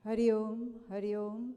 Hari Om, Hari Om.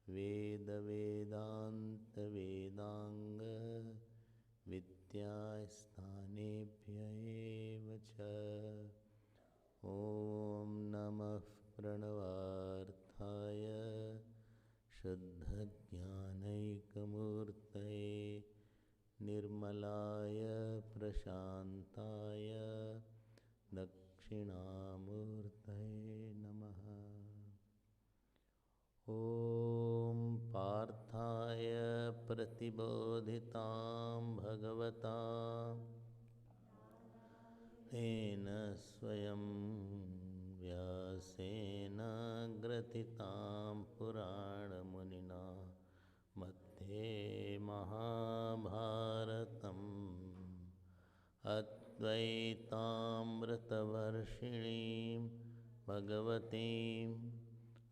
वेद वेदांत वेदांग विद्यास्थानेभ्य एव च। ॐ नमः प्रणवार्थाय शुद्धज्ञानैकमूर्तये निर्मलाय प्रशान्ताय दक्षिणामूर्तये नमः। ॐ पार्थाय प्रतिबोधितां भगवता तेन स्वयं व्यासेन ग्रथितां पुराणमुनिना मध्ये महाभारतम् अद्वैतामृतवर्षिणीं भगवतीम्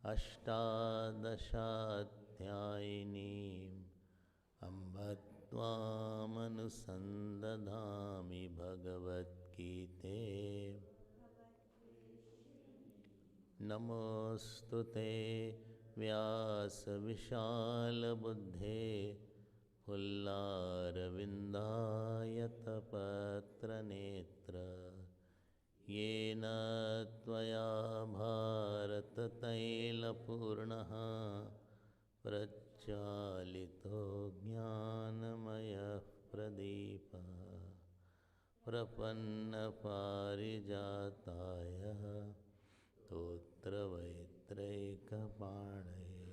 अष्टादशाध्यायिनीम् अम्ब त्वामनुसन्दधामि भगवद्गीते। नमोऽस्तु ते व्यासविशालबुद्धे पुल्लारविन्दायतपत्रनेत्र येन त्वया भारततैलपूर्णः प्रज्वालितो ज्ञानमयः प्रदीपः प्रपन्नपारिजाताय स्तोत्रवैत्रैकपाणये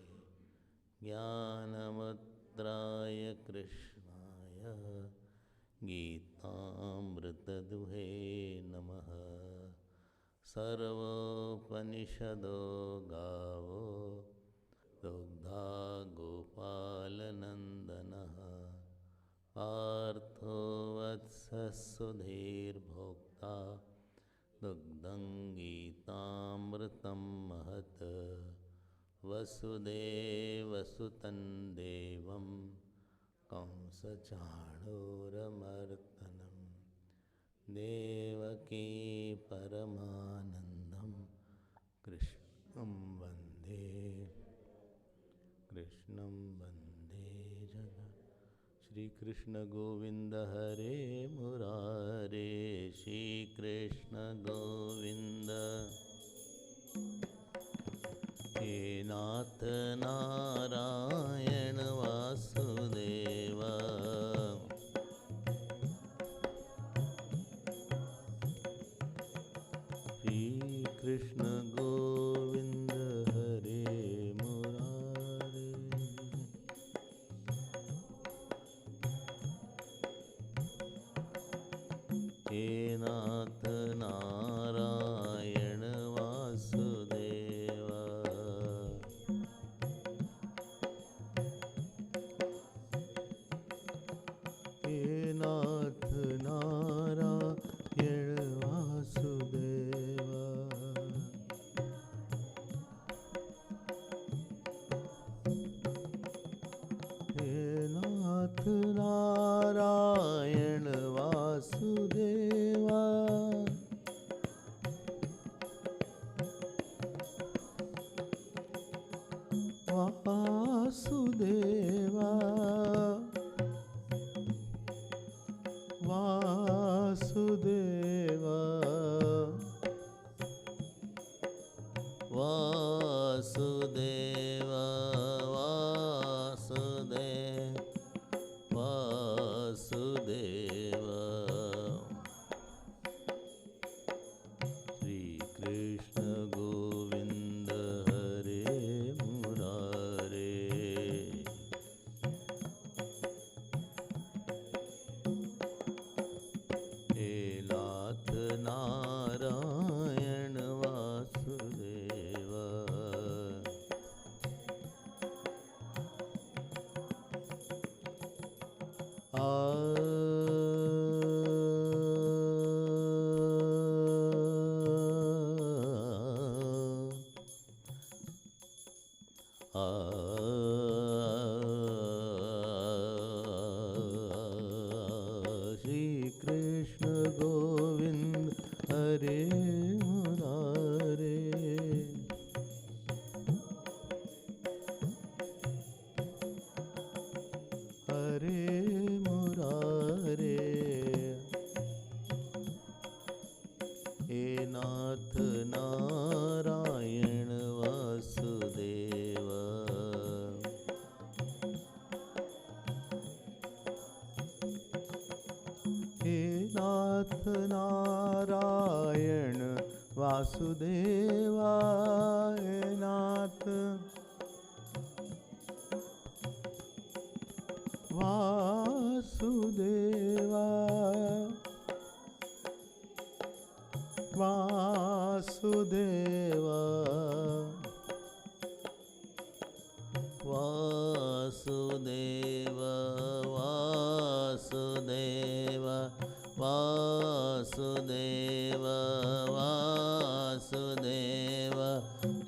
ज्ञानमुद्राय कृष्णाय गीतामृतदुहे नमः। सर्वोपनिषदो गावो दुग्धा गोपालनन्दनः पार्थो वत्सः सुधीर्भोक्ता दुग्धं गीतामृतं महत्। वसुदेवसुतं देवं कंसचाणूरमर्दनं देवकी परमानन्दं कृष्णं वन्दे जगत्। श्री कृष्ण गोविंद हरे मुरारे, श्री कृष्ण गोविंद हे नाथ नारायण वासुदेव। श्री कृष्ण गोविंद हरे मुरारे। हे नाथ नारायण वासुदेव। हे नाथ नारायण वासुदेव। हे नाथ नारायण वासुदेवा। वासुदेवा वासुदेवा वासुदेवा वासुदेवा। श्री कृष्ण गोविंद हरे मुरारे। हे नाथ नारायण वासुदेव। श्री कृष्ण गोविंद हरे मुरारे। नाथ नारायण वासुदेवाय नाथ वासुदेवा वासुदेवा वासुदेवा वासुदेवा वासुदेवा वासुदेवा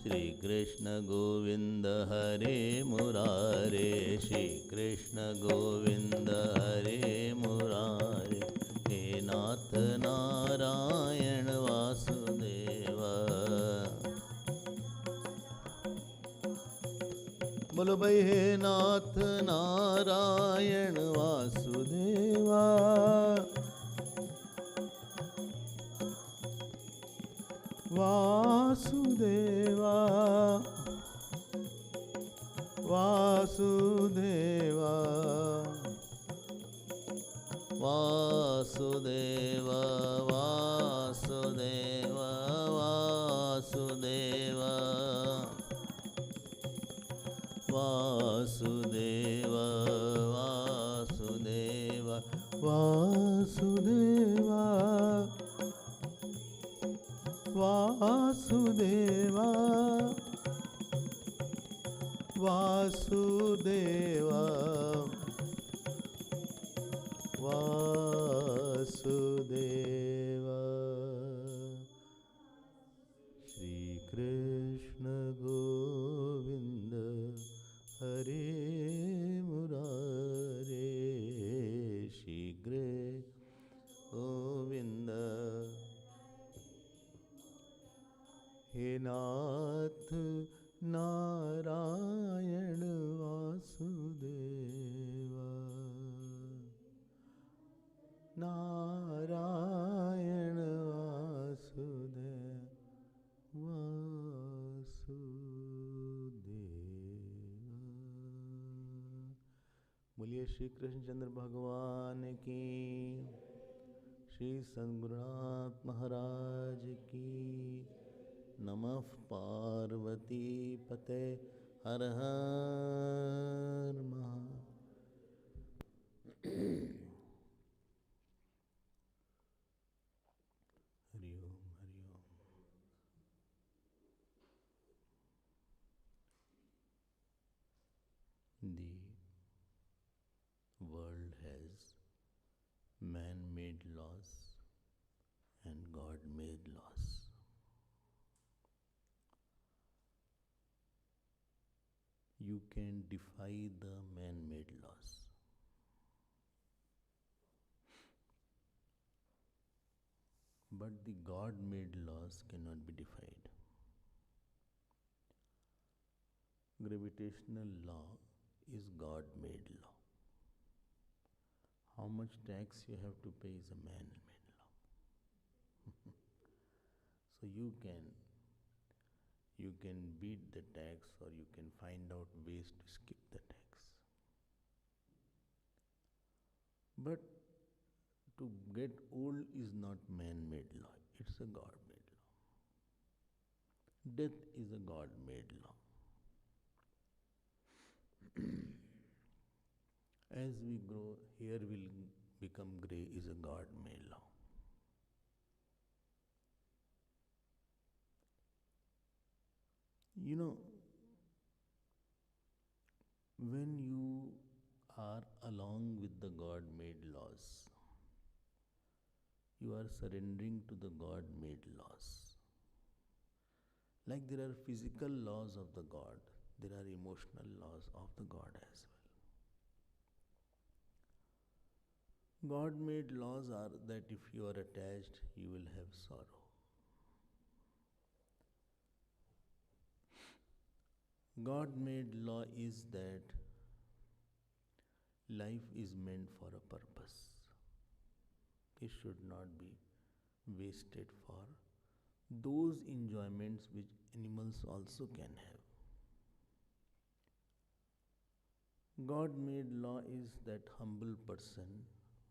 श्री कृष्ण गोविंद हरे मुरारे श्री कृष्ण गोविंद हरे मुरारे हे नाथ नारायण वासुदेवा बोलो भाई हे नाथ नारायण वासुदेवा वासुदेवा वासुदेवा वासुदेवा वासुदेवा वासुदेवा वासुदेवा वासुदेवा वासुदेवा वासुदेवा वासुदेवा वासुदेवा श्री कृष्ण गोविंद हरे मुरारे शीघ्रे गोविंद हे नाथ नारायण वासुदेवा नारायण वासुदेव वासुदेवा बोलिए श्री कृष्णचंद्र भगवान की श्री सद्गुरुनाथ महाराज की नमः पार्वती पते हर हर महा हरि ओम हरि ओम। The world has man-made laws and God-made laws. You can defy the man-made laws. But the God-made laws cannot be defied. Gravitational law is God-made law. How much tax you have to pay is a man-made law. So you can beat the tax, or you can find out ways to skip the tax. But to get old is not man-made law, it's a God-made law. Death is a God-made law. As we grow, hair will become grey is a God-made law. You know, when you are along with the God-made laws, you are surrendering to the God-made laws. Like there are physical laws of the God, there are emotional laws of the God as well. God-made laws are that if you are attached, you will have sorrow. God-made law is that life is meant for a purpose. It should not be wasted for those enjoyments which animals also can have. God-made law is that humble person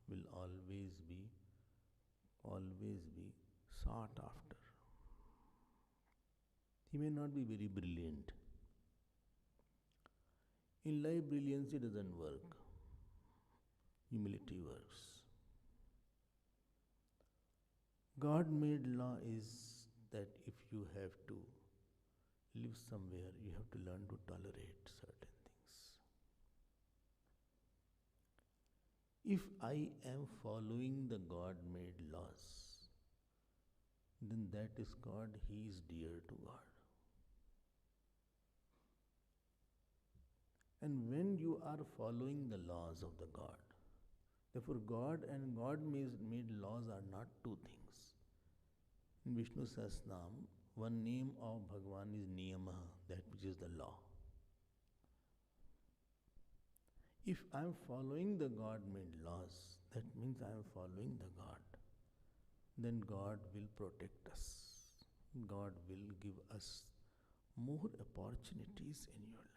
will always be always be sought after. He may not be very brilliant. In life, brilliancy doesn't work. Humility works. God-made law is that if you have to live somewhere, you have to learn to tolerate certain things. If I am following the God-made laws, then that is God, He is dear to God. And when you are following the laws of the God, therefore God and God-made laws are not two things. In Vishnu Sahasranam, one name of Bhagavan is Niyama, that which is the law. If I am following the God-made laws, that means I am following the God. Then God will protect us. God will give us more opportunities in your life.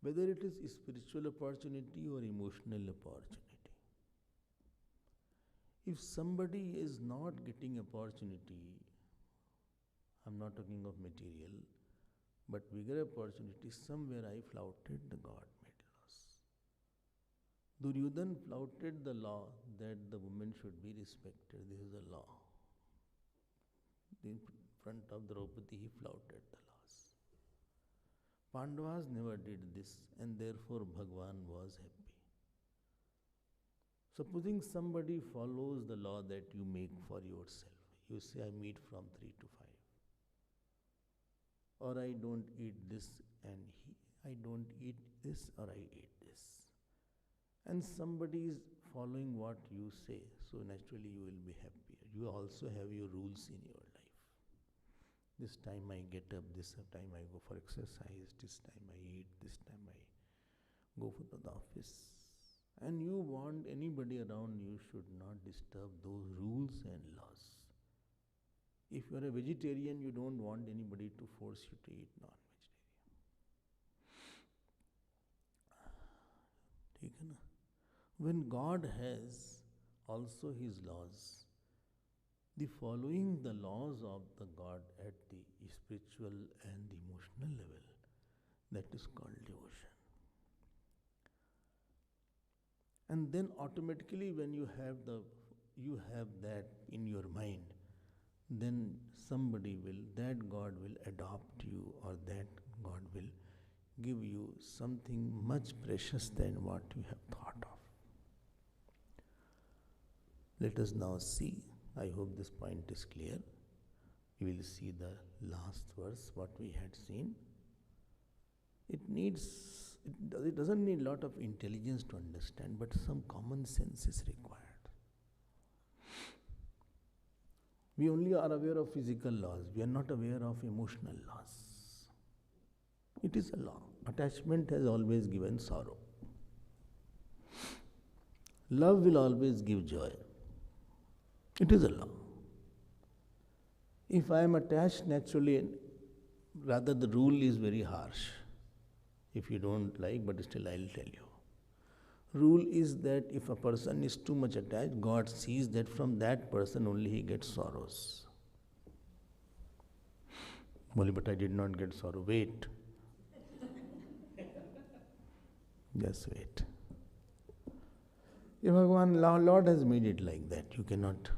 Whether it is spiritual opportunity or emotional opportunity. If somebody is not getting opportunity, I'm not talking of material, but bigger opportunity, somewhere I flouted the God-made laws. Duryodhan flouted the law that the woman should be respected. This is a law. In front of Draupadi, he flouted the laws. Pandavas never did this, and therefore Bhagavan was happy. Supposing somebody follows the law that you make for yourself, you say, I meet from 3 to 5, or I don't eat this, and I don't eat this, or I eat this. And somebody is following what you say, so naturally you will be happier. You also have your rules in your life. This time I get up, this time I go for exercise, this time I eat, this time I go for the office. And you want anybody around you should not disturb those rules and laws. If you are a vegetarian, you don't want anybody to force you to eat non-vegetarian. When God has also His laws, the following the laws of the God at the spiritual and the emotional level, that is called devotion. And then automatically when you have that in your mind, then that God will adopt you, or that God will give you something much precious than what you have thought of. Let us now see. I hope this point is clear. We will see the last verse, what we had seen. It doesn't need a lot of intelligence to understand, but some common sense is required. We only are aware of physical laws. We are not aware of emotional laws. It is a law. Attachment has always given sorrow. Love will always give joy. It is a law. If I am attached naturally, rather the rule is very harsh. If you don't like, but still I will tell you. Rule is that if a person is too much attached, God sees that from that person only he gets sorrows. Well, but I did not get sorrow. Wait. Just wait. If Bhagavan, Lord has made it like that, you cannot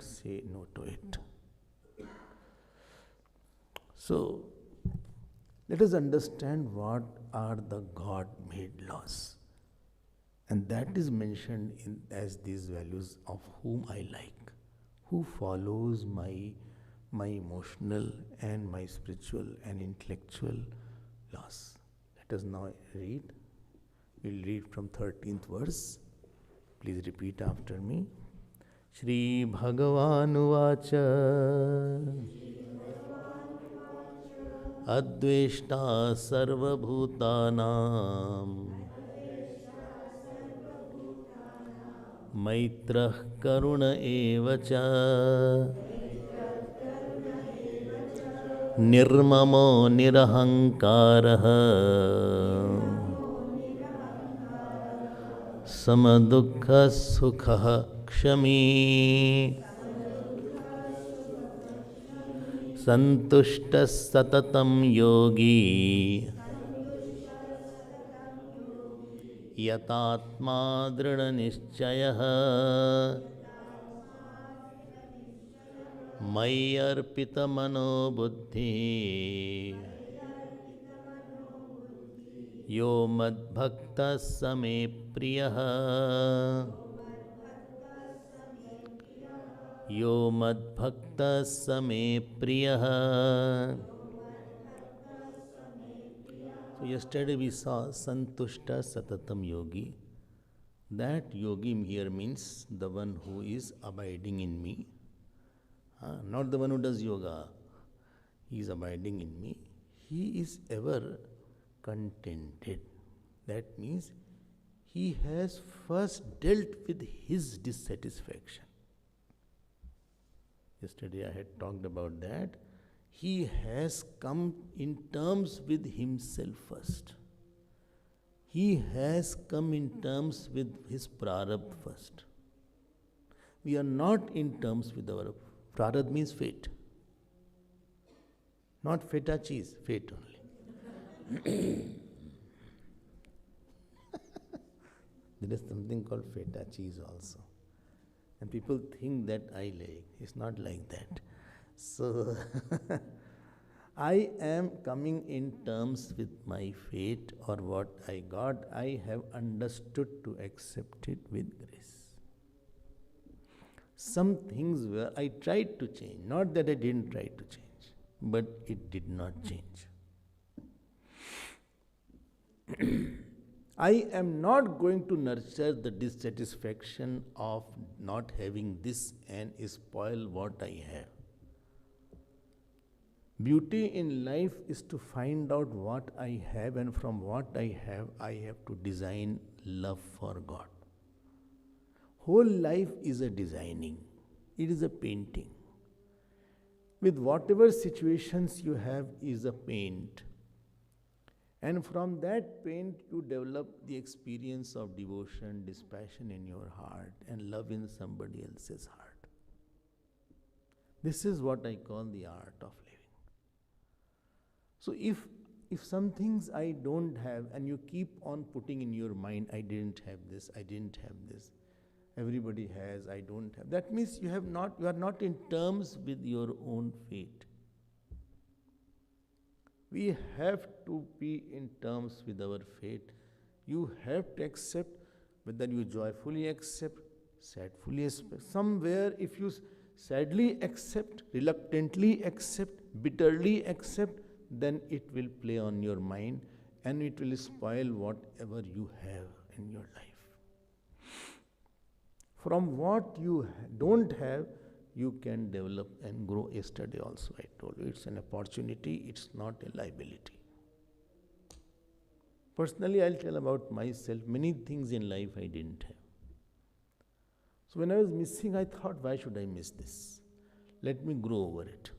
say no to it. So, let us understand what are the God-made laws. And that is mentioned as these values of whom I like, who follows my emotional and my spiritual and intellectual laws. Let us now read. We'll read from 13th verse. Please repeat after me. Shri Bhagavan Vacha Adveshta Sarvabhutanam Maitrah Karuna Evacha Nirmamo Nirahankaraha samadukha sukha kshami santushta satatam yogi yatatma drida nischayah मयि अर्पितमनो बुद्धि यो मद्भक्तः स मे प्रियः यो मद्भक्तः स मे प्रियः. So yesterday we saw Santushta Satatam Yogi. That yogi here means the one who is abiding in me. Not the one who does yoga. He is abiding in me. He is ever contented. That means he has first dealt with his dissatisfaction. Yesterday I had talked about that. He has come in terms with himself first. He has come in terms with his prarabdha first. We are not in terms with our prarabdha means fate. Not feta cheese, fate only. There is something called feta cheese also. And people think that I like. It's not like that. So, I am coming in terms with my fate or what I got. I have understood to accept it with grace. Some things were I tried to change. Not that I didn't try to change, but it did not change. I am not going to nurture the dissatisfaction of not having this and spoil what I have. Beauty in life is to find out what I have, and from what I have to design love for God. Whole life is a designing. It is a painting. With whatever situations you have is a paint. And from that paint you develop the experience of devotion, dispassion in your heart and love in somebody else's heart. This is what I call the art of living. So if some things I don't have and you keep on putting in your mind, I didn't have this, everybody has, I don't have. That means you are not in terms with your own fate. We have to be in terms with our fate. You have to accept, whether you joyfully accept, sadly accept. Somewhere if you sadly accept, reluctantly accept, bitterly accept, then it will play on your mind and it will spoil whatever you have in your life. From what you don't have, you can develop and grow. Yesterday also I told you, it's an opportunity, it's not a liability. Personally, I'll tell about myself. Many things in life I didn't have. So when I was missing, I thought, why should I miss this? Let me grow over it.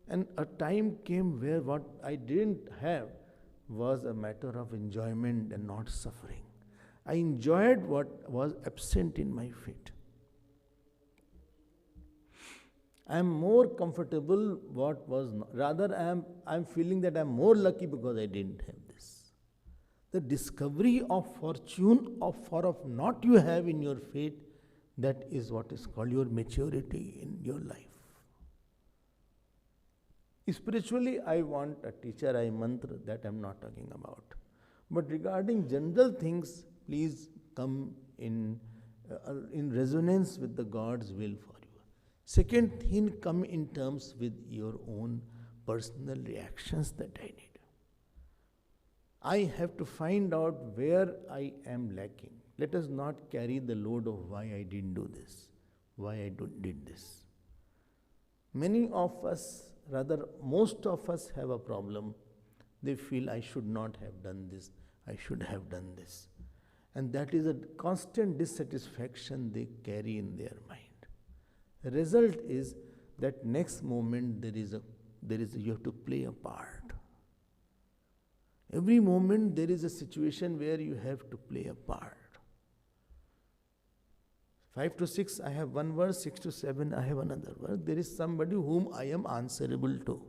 And a time came where what I didn't have was a matter of enjoyment and not suffering. I enjoyed what was absent in my fate. I am more comfortable what was not. Rather, I am feeling that I am more lucky because I didn't have this. The discovery of fortune of not you have in your fate, that is what is called your maturity in your life. Spiritually, I want a teacher, I mantra, that I am not talking about. But regarding general things, please come in resonance with the God's will for you. Second thing, come in terms with your own personal reactions that I need. I have to find out where I am lacking. Let us not carry the load of why I didn't do this, why I did this. Many of us, rather most of us have a problem. They feel I should not have done this, I should have done this. And that is a constant dissatisfaction they carry in their mind. The result is that next moment you have to play a part. Every moment there is a situation where you have to play a part. 5 to 6, I have one verse. 6 to 7, I have another verse. There is somebody whom I am answerable to.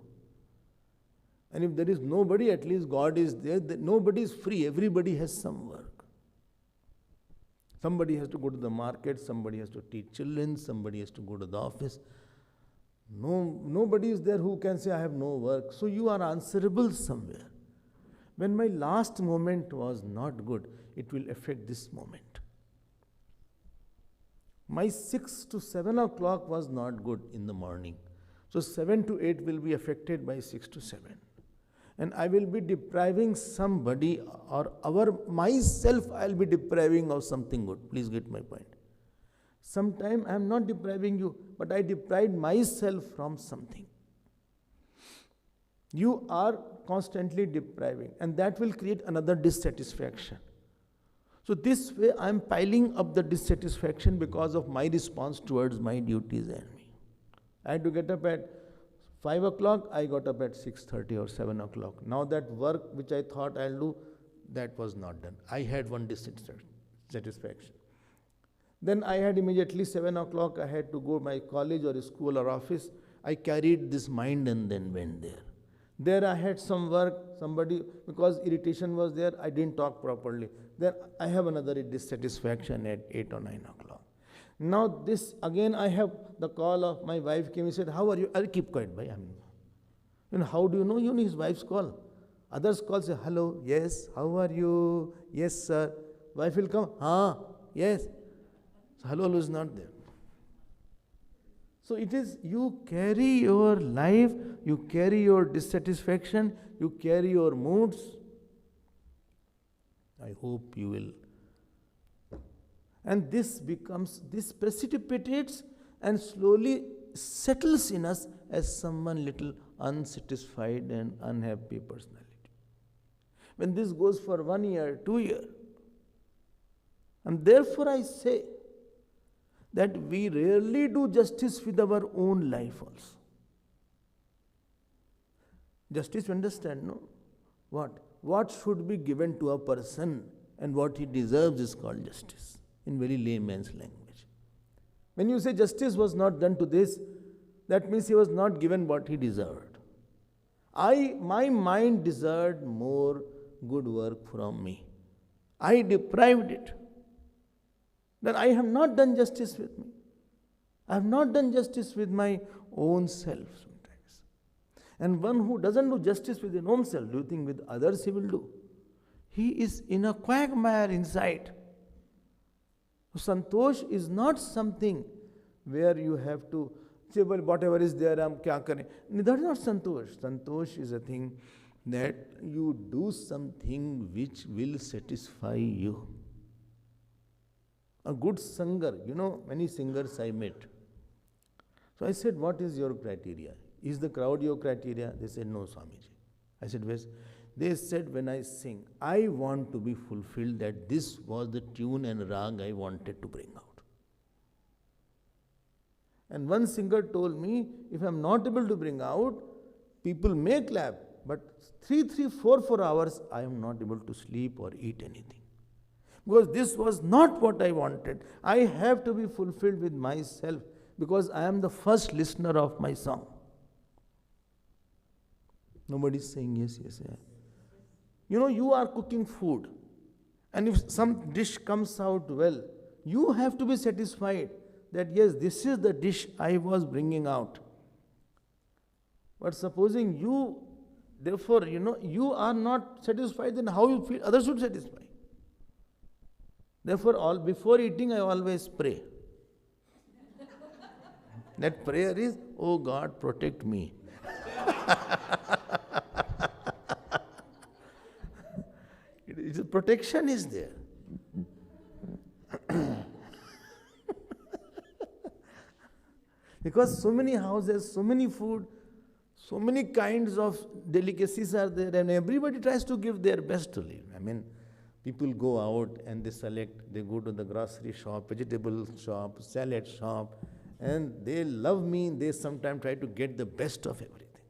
And if there is nobody, at least God is there. Nobody is free. Everybody has some work. Somebody has to go to the market. Somebody has to teach children. Somebody has to go to the office. Nobody is there who can say, I have no work. So you are answerable somewhere. When my last moment was not good, it will affect this moment. My 6 to 7 o'clock was not good in the morning. So 7 to 8 will be affected by 6 to 7. And I will be depriving somebody or myself, I will be depriving of something good. Please get my point. Sometime I am not depriving you, but I deprived myself from something. You are constantly depriving, and that will create another dissatisfaction. So this way I am piling up the dissatisfaction because of my response towards my duties and me. I had to get up at 5 o'clock, I got up at 6:30 or 7 o'clock. Now that work which I thought I'll do, that was not done. I had one dissatisfaction. Then I had immediately 7 o'clock, I had to go to my college or school or office. I carried this mind and then went there. There I had some work, somebody, because irritation was there, I didn't talk properly. Then I have another dissatisfaction at 8 or 9 o'clock. Now this, again I have the call of my wife came, he said, how are you? I'll keep quiet, bhai. How do you know? You know his wife's call. Others call, say, hello, yes, how are you? Yes, sir. Wife will come, yes. So hello is not there. So it is, you carry your life, you carry your dissatisfaction, you carry your moods. I hope you will. And this precipitates and slowly settles in us as someone little unsatisfied and unhappy personality. When this goes for 1 year, 2 years, and therefore I say, that we rarely do justice with our own life also. Justice, you understand, no? What should be given to a person and what he deserves is called justice, in very layman's language. When you say justice was not done to this, that means he was not given what he deserved. My mind deserved more good work from me. I deprived it. Then I have not done justice with me. I have not done justice with my own self sometimes. And one who doesn't do justice with his own self, do you think with others he will do? He is in a quagmire inside. So Santosh is not something where you have to say, well, whatever is there, kya kare. That is not Santosh. Santosh is a thing that you do something which will satisfy you. A good singer, many singers I met. So I said, what is your criteria? Is the crowd your criteria? They said, no, Swamiji. I said, yes. They said, when I sing, I want to be fulfilled that this was the tune and rag I wanted to bring out. And one singer told me, if I am not able to bring out, people may clap, but 4 hours, I am not able to sleep or eat anything. Because this was not what I wanted. I have to be fulfilled with myself because I am the first listener of my song. Nobody is saying yes, yes, yes. You are cooking food, and if some dish comes out well, you have to be satisfied that yes, this is the dish I was bringing out. But supposing you, therefore, you are not satisfied, then how you feel others should satisfy. Therefore, before eating, I always pray. That prayer is, oh God, protect me. Protection is there. Because so many houses, so many food, so many kinds of delicacies are there, and everybody tries to give their best to live. People go out and they go to the grocery shop, vegetable shop, salad shop, and they love me. They sometimes try to get the best of everything,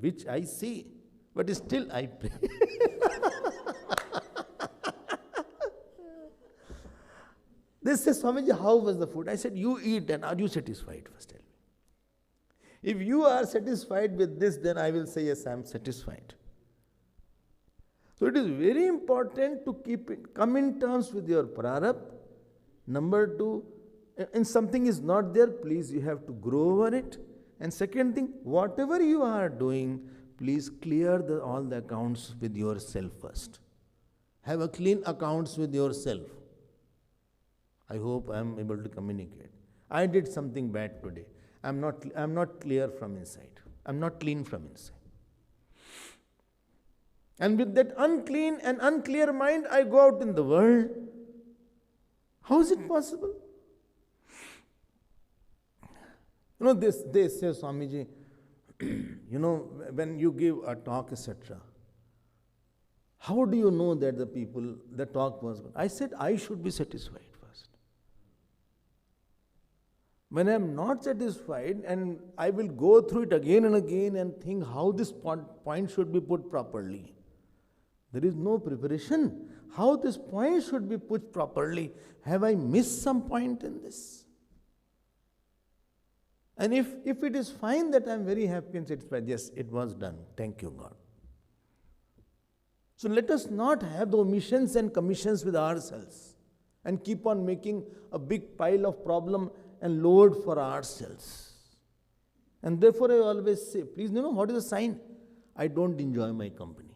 which I see, but still I pray. They say, Swamiji, how was the food? I said, you eat and are you satisfied? First tell me. If you are satisfied with this, then I will say, yes, I am satisfied. So it is very important to come in terms with your prarabdha. Number two, and something is not there, please, you have to grow over it. And second thing, whatever you are doing, please clear all the accounts with yourself first. Have a clean accounts with yourself. I hope I am able to communicate. I did something bad today. I am not clear from inside. I am not clean from inside. And with that unclean and unclear mind, I go out in the world. How is it possible? They say, Swamiji, when you give a talk, etc., how do you know that the talk was good? I said, I should be satisfied first. When I am not satisfied, and I will go through it again and again and think how this point should be put properly. There is no preparation. How this point should be put properly. Have I missed some point in this? And if it is fine, that I am very happy and satisfied, yes, it was done. Thank you, God. So let us not have the omissions and commissions with ourselves and keep on making a big pile of problem and load for ourselves. And therefore I always say, please, what is the sign? I don't enjoy my company.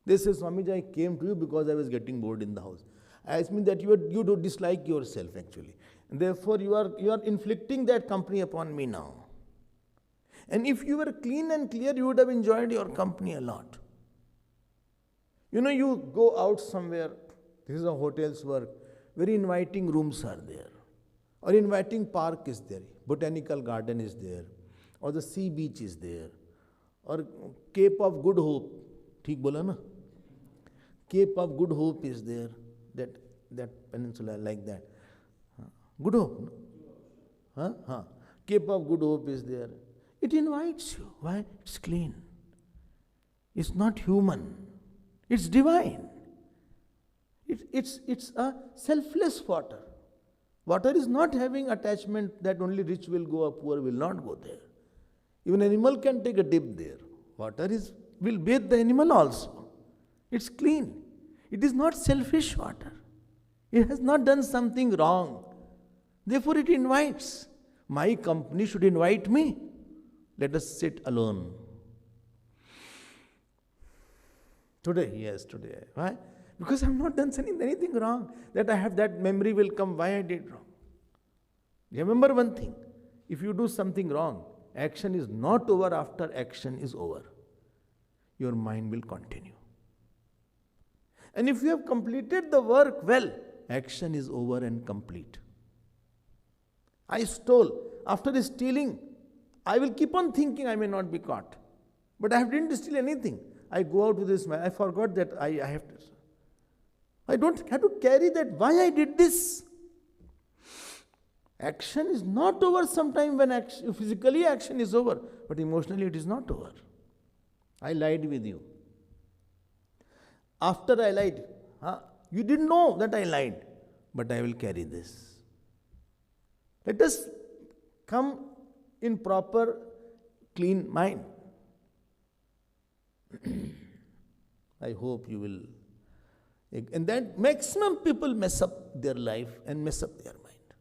They say, Swamiji, I came to you because I was getting bored in the house. I mean that you do dislike yourself actually. And therefore you are inflicting that company upon me now. And if you were clean and clear, you would have enjoyed your company a lot. You go out somewhere, this is how hotels work, very inviting rooms are there. Or inviting park is there, botanical garden is there, or the sea beach is there, or Cape of Good Hope. Theek bola na? Cape of Good Hope is there, that peninsula like that. Good Hope, no? Cape of Good Hope is there. It invites you. Why? It's clean. It's not human. It's divine. It's a selfless water. Water is not having attachment that only rich will go or poor will not go there. Even animal can take a dip there. Water will bathe the animal also. It's clean. It is not selfish water. It has not done something wrong. Therefore it invites. My company should invite me. Let us sit alone. Today, yes, today. Why? Because I have not done anything wrong. That memory will come why I did wrong. Remember one thing. If you do something wrong, action is not over after action is over. Your mind will continue. And if you have completed the work well, action is over and complete. I stole. After stealing, I will keep on thinking I may not be caught. But I didn't steal anything. I go out with this man. I forgot that I have to. I don't have to carry that why I did this. Action is not over sometime when physically action is over, but emotionally it is not over. I lied with you. After I lied, you didn't know that I lied, but I will carry this. Let us come in proper, clean mind. I hope you will. And that maximum people mess up their life and mess up their mind.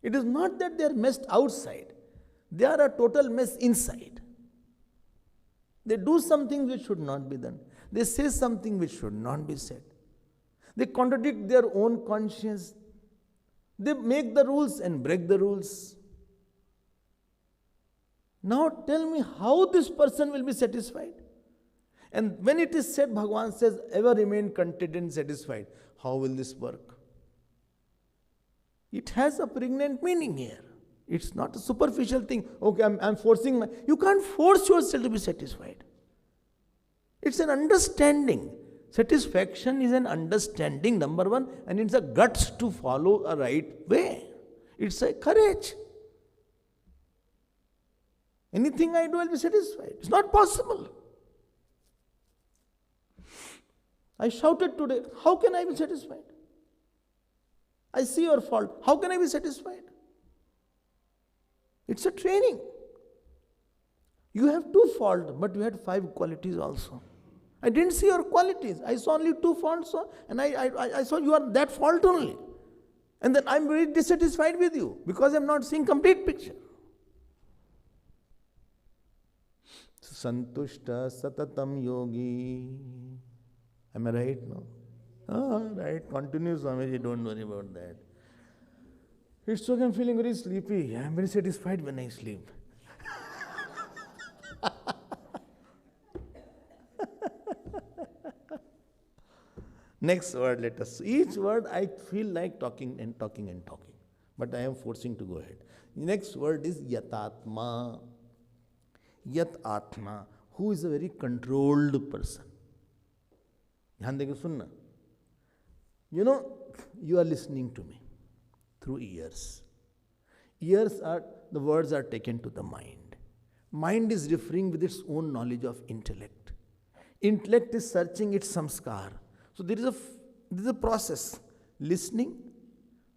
It is not that they are messed outside. They are a total mess inside. They do something which should not be done. They say something which should not be said. They contradict their own conscience. They make the rules and break the rules. Now tell me how this person will be satisfied. And when it is said, Bhagavan says, ever remain content and satisfied. How will this work? It has a pregnant meaning here. It's not a superficial thing. Okay, I'm forcing you can't force yourself to be satisfied. It's an understanding. Satisfaction is an understanding, number one, and it's a guts to follow a right way. It's a courage. Anything I do, I'll be satisfied. It's not possible. I shouted today, how can I be satisfied? I see your fault. How can I be satisfied? It's a training. You have 2 faults, but you had 5 qualities also. I didn't see your qualities. I saw only 2 faults, and I saw you are that fault only. And then I'm very dissatisfied with you because I'm not seeing complete picture. Santushta satatam yogi. Am I right? No? Right. Continue, Swamiji. Don't worry about that. It's okay. I'm feeling very sleepy. I'm very satisfied when I sleep. Next word, let us. Each word I feel like talking and talking and talking. But I am forcing to go ahead. Next word is yatatma. Yatatma, who is a very controlled person. Dhyan deke sunna. You know, you are listening to me through ears. Ears are, the words are taken to the mind. Mind is referring with its own knowledge of intellect. Intellect is searching its samskar. So there is a process. Listening,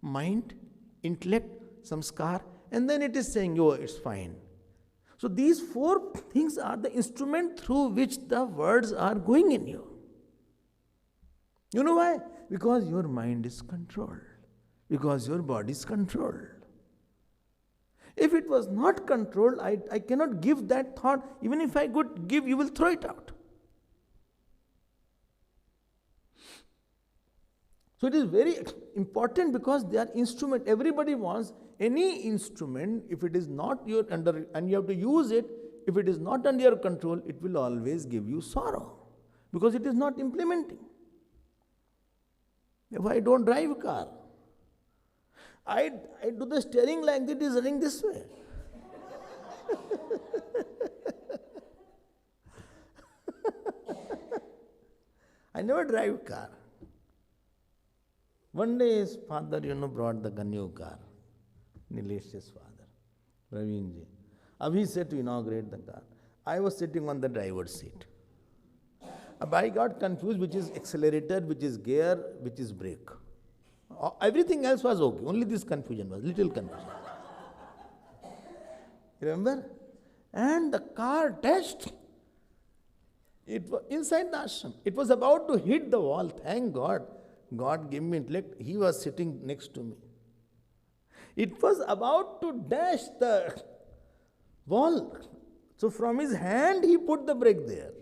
mind, intellect, samskar, and then it is saying, oh, it's fine. So these 4 things are the instrument through which the words are going in you. You know why? Because your mind is controlled. Because your body is controlled. If it was not controlled, I cannot give that thought. Even if I could give, you will throw it out. So it is very important because they are instrument. Everybody wants any instrument. If it is not your under, and you have to use it, if it is not under your control, it will always give you sorrow because it is not implementing. If I don't drive a car, I do the steering like that, it is running this way. I never drive a car. One day his father, brought the new car. Nilesh's father, Praveenji. Abhi said to inaugurate the car. I was sitting on the driver's seat. I got confused which is accelerator, which is gear, which is brake. Everything else was okay. Only this confusion was, little confusion. Remember? And the car dashed. It was inside the ashram. It was about to hit the wall. Thank God. God gave me intellect. He was sitting next to me. It was about to dash the wall. So from his hand, he put the brake there.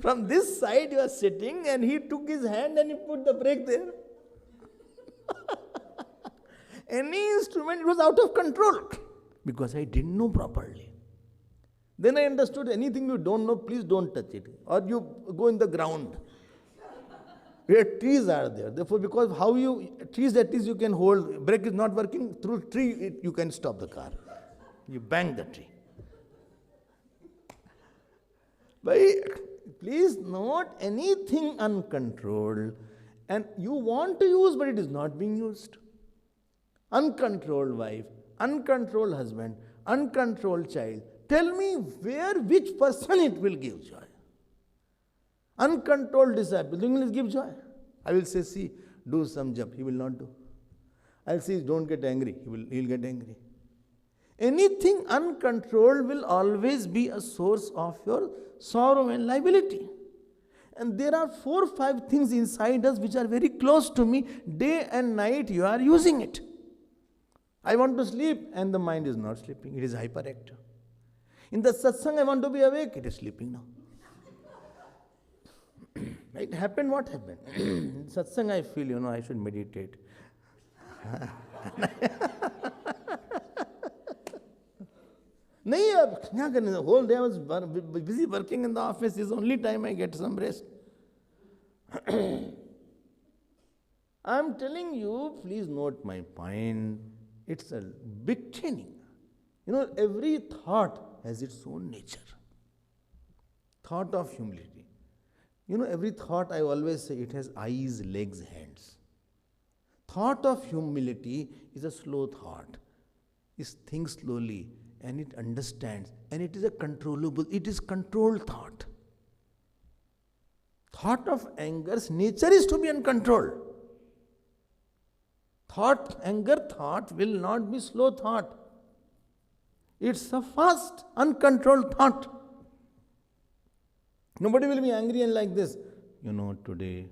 From this side, he was sitting and he took his hand and he put the brake there. Any instrument, it was out of control because I didn't know properly. Then I understood anything you don't know, please don't touch it. Or you go in the ground where trees are there. Therefore, because trees at least you can hold, brake is not working, through tree you can stop the car. You bang the tree. But please note anything uncontrolled and you want to use but it is not being used. Uncontrolled wife, uncontrolled husband, uncontrolled child. Tell me which person it will give joy. Uncontrolled disciple, will it give joy? I will say, see, do some jap, he will not do. I will say, don't get angry, he will get angry. Anything uncontrolled will always be a source of your sorrow and liability. And there are 4 or 5 things inside us which are very close to me. Day and night you are using it. I want to sleep and the mind is not sleeping, it is hyperactive. In the satsang, I want to be awake, it is sleeping now. It happened, what happened? In satsang, I feel, I should meditate. The whole day I was busy working in the office. This is the only time I get some rest. I am telling you, please note my point. It's a big training. Every thought has its own nature. Thought of humility. Every thought, I always say, it has eyes, legs, hands. Thought of humility is a slow thought. It thinks slowly and it understands and it is a controllable, it is controlled thought. Thought of anger's nature is to be uncontrolled. Anger thought will not be slow thought. It's a fast, uncontrolled thought. Nobody will be angry and like this. Today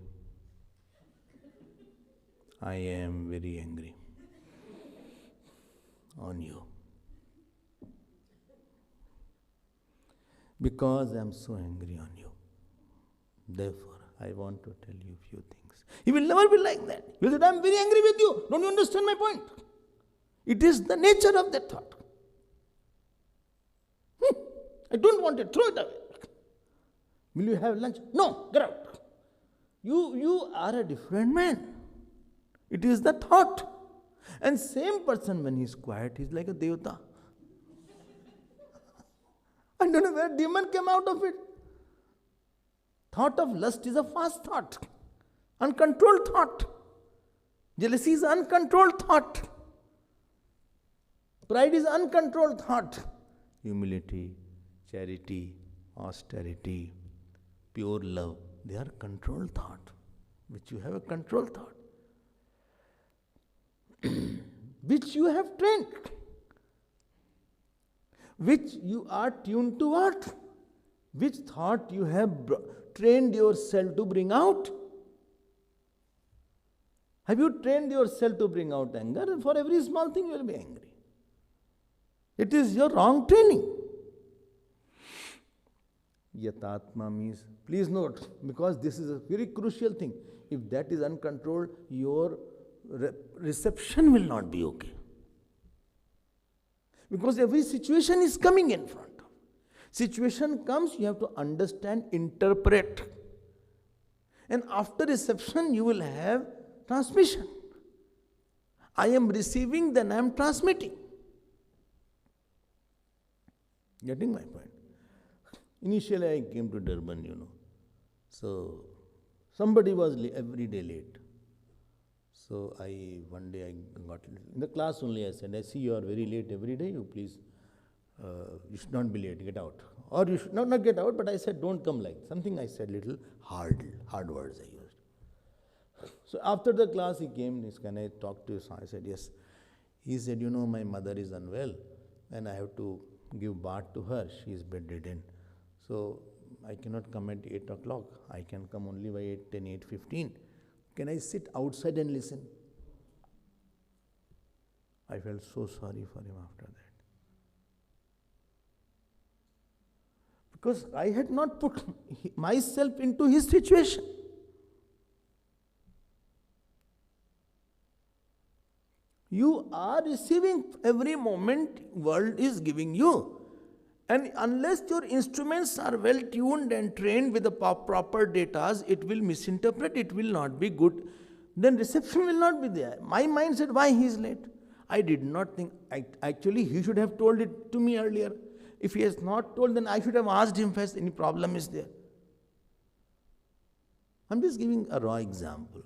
I am very angry on you. Because I am so angry on you. Therefore, I want to tell you a few things. He will never be like that. He will say, I am very angry with you. Don't you understand my point? It is the nature of that thought. I don't want it. Throw it away. Will you have lunch? No, get out. You are a different man. It is the thought. And same person, when he is quiet, he is like a devata. I don't know where demon came out of it. Thought of lust is a fast thought. Uncontrolled thought. Jealousy is uncontrolled thought. Pride is uncontrolled thought. Humility, charity, austerity, pure love, they are controlled thought. Which you have a controlled thought. Which you have trained. Which you are tuned to what? Which thought you have trained yourself to bring out? Have you trained yourself to bring out anger? And for every small thing you will be angry. It is your wrong training. Yatatma means, please note, because this is a very crucial thing. If that is uncontrolled, your reception will not be okay. Because every situation is coming in front of. Situation comes, you have to understand, interpret. And after reception, you will have transmission. I am receiving, then I am transmitting. Getting my point? Initially, I came to Durban, So, somebody was every day late. So, one day I got, in the class only I said, I see you are very late every day, you please, you should not be late, get out. Or you should not get out, but I said, don't come like, something I said little hard words I used. So, after the class he came, he said, can I talk to you? I said, yes. He said, my mother is unwell and I have to give bath to her, she is bedridden. So, I cannot come at 8 o'clock, I can come only by 8:10, 8:15. Can I sit outside and listen? I felt so sorry for him after that. Because I had not put myself into his situation. You are receiving every moment world is giving you. And unless your instruments are well tuned and trained with the proper data, it will misinterpret, it will not be good. Then reception will not be there. My mind said, why he is late? I did not think, actually he should have told it to me earlier. If he has not told, then I should have asked him first, any problem is there? I'm just giving a raw example.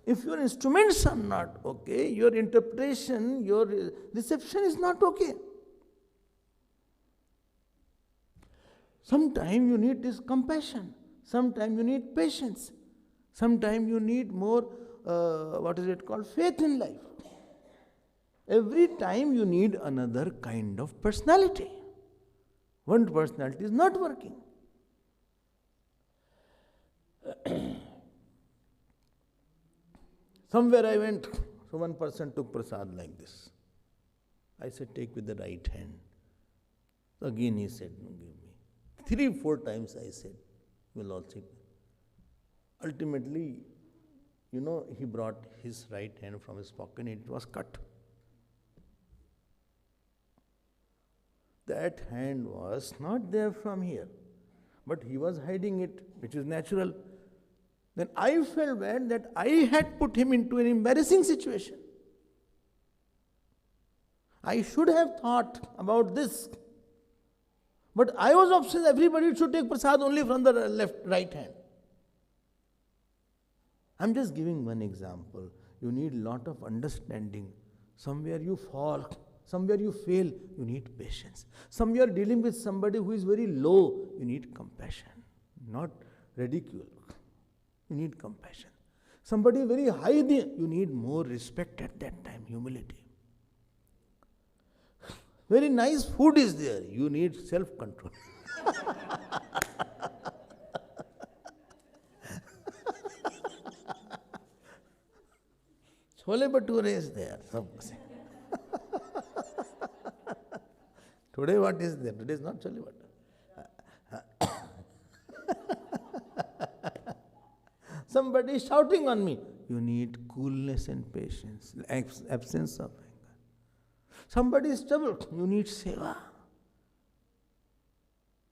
If your instruments are not okay, your interpretation, your reception is not okay. Sometimes you need this compassion. Sometimes you need patience. Sometimes you need more, faith in life. Every time you need another kind of personality. One personality is not working. Somewhere I went, so one person took prasad like this. I said, take with the right hand. So again he said, no, give me. 3-4 times I said, you will all sit. Ultimately, he brought his right hand from his pocket and it was cut. That hand was not there from here, but he was hiding it, which is natural. Then I felt bad that I had put him into an embarrassing situation. I should have thought about this. But I was obsessed, everybody should take prasad only from the right hand. I'm just giving one example. You need a lot of understanding. Somewhere you fall, somewhere you fail, you need patience. Somewhere dealing with somebody who is very low, you need compassion. Not ridicule. You need compassion. Somebody very high there, you need more respect at that time, humility. Very nice food is there, you need self-control. Chole bhature is there. Today what is there? Today is not chole bhature. Somebody is shouting on me. You need coolness and patience, absence of anger. Somebody is troubled. You need seva.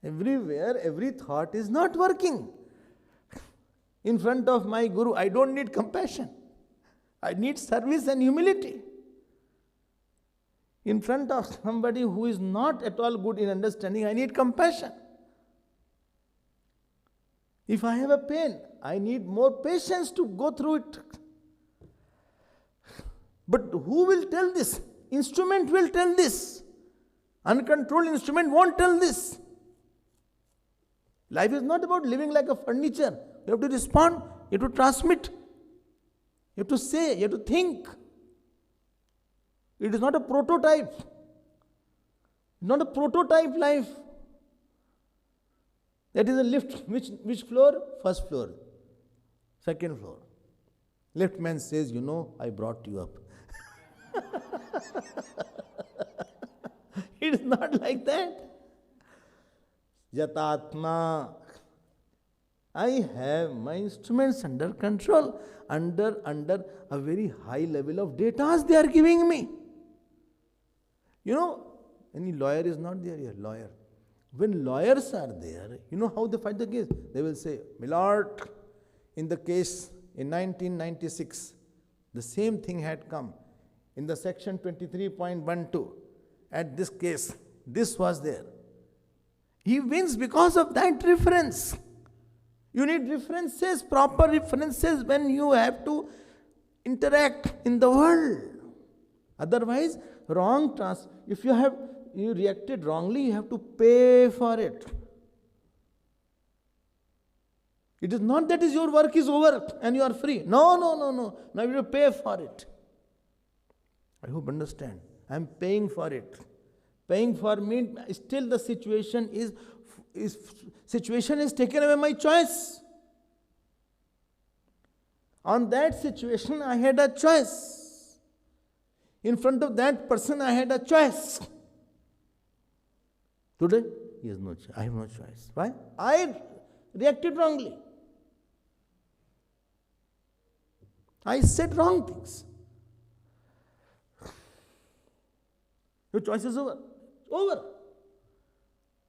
Everywhere, every thought is not working. In front of my Guru, I don't need compassion. I need service and humility. In front of somebody who is not at all good in understanding, I need compassion. If I have a pain, I need more patience to go through it. But who will tell this? Instrument will tell this. Uncontrolled instrument won't tell this. Life is not about living like a furniture. You have to respond, you have to transmit, you have to say, you have to think. It is not a prototype. Not a prototype life. That is a lift. Which floor? First floor. Second floor. Liftman says, you know, I brought you up. It is not like that. Yatatma. I have my instruments under control, under a very high level of data they are giving me. You know, any lawyer is not there here, lawyer. When lawyers are there, you know how they fight the case? They will say, Milord, in the case in 1996, the same thing had come. In the section 23.12, at this case, this was there. He wins because of that reference. You need references, proper references when you have to interact in the world. Otherwise, if you reacted wrongly, you have to pay for it. It is not that your work is over and you are free. No. Now you have to pay for it. I hope you understand. I am paying for it. Paying for me, still the situation is taken away my choice. On that situation, I had a choice. In front of that person, I had a choice. Today, he has no choice. I have no choice. Why? I reacted wrongly. I said wrong things. Your choice is over. Over.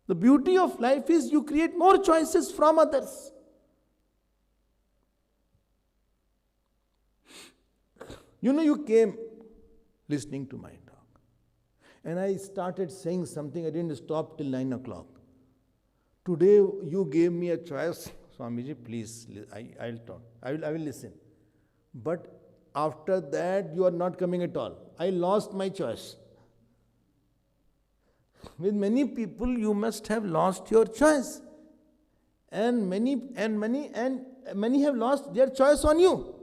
The beauty of life is you create more choices from others. You know, you came listening to my talk. And I started saying something, I didn't stop till 9 o'clock. Today you gave me a choice. Swamiji, please, I'll talk. I will listen. But after that, you are not coming at all. I lost my choice. With many people, you must have lost your choice. And many have lost their choice on you.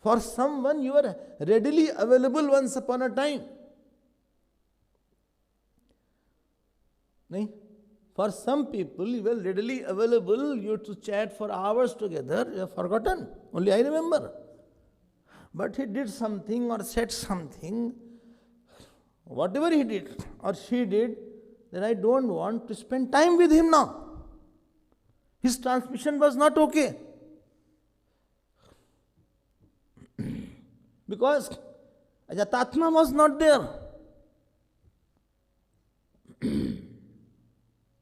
For someone, you were readily available once upon a time. No? For some people, you were readily available, you had to chat for hours together, you have forgotten. Only I remember. But he did something or said something, whatever he did or she did, that I don't want to spend time with him now. His transmission was not okay. Because Ajatatma was not there.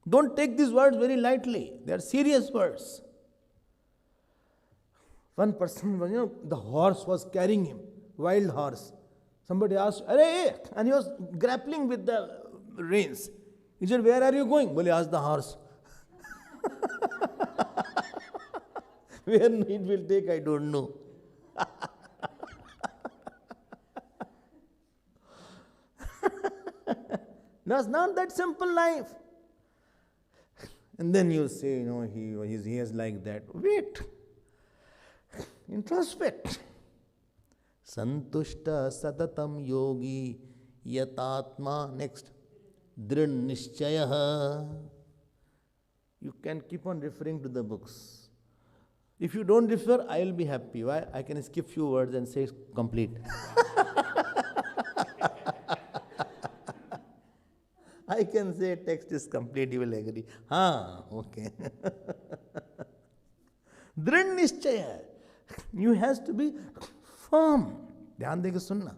Don't take these words very lightly. They are serious words. One person, the horse was carrying him, wild horse. Somebody asked, "Arey!" And he was grappling with the reins. He said, "Where are you going?" Bole, ask the horse. Where it will take, I don't know. No, it's not that simple life. And then you say, he is like that. Wait. Introspect. Santushta satatam yogi yatatma. Next. Drid nishchayaha. You can keep on referring to the books. If you don't refer, I will be happy. Why? I can skip few words and say it's complete. I can say text is complete, you will agree. Okay. Drid nishchaya. You have to be firm. Dhyan deke sunna.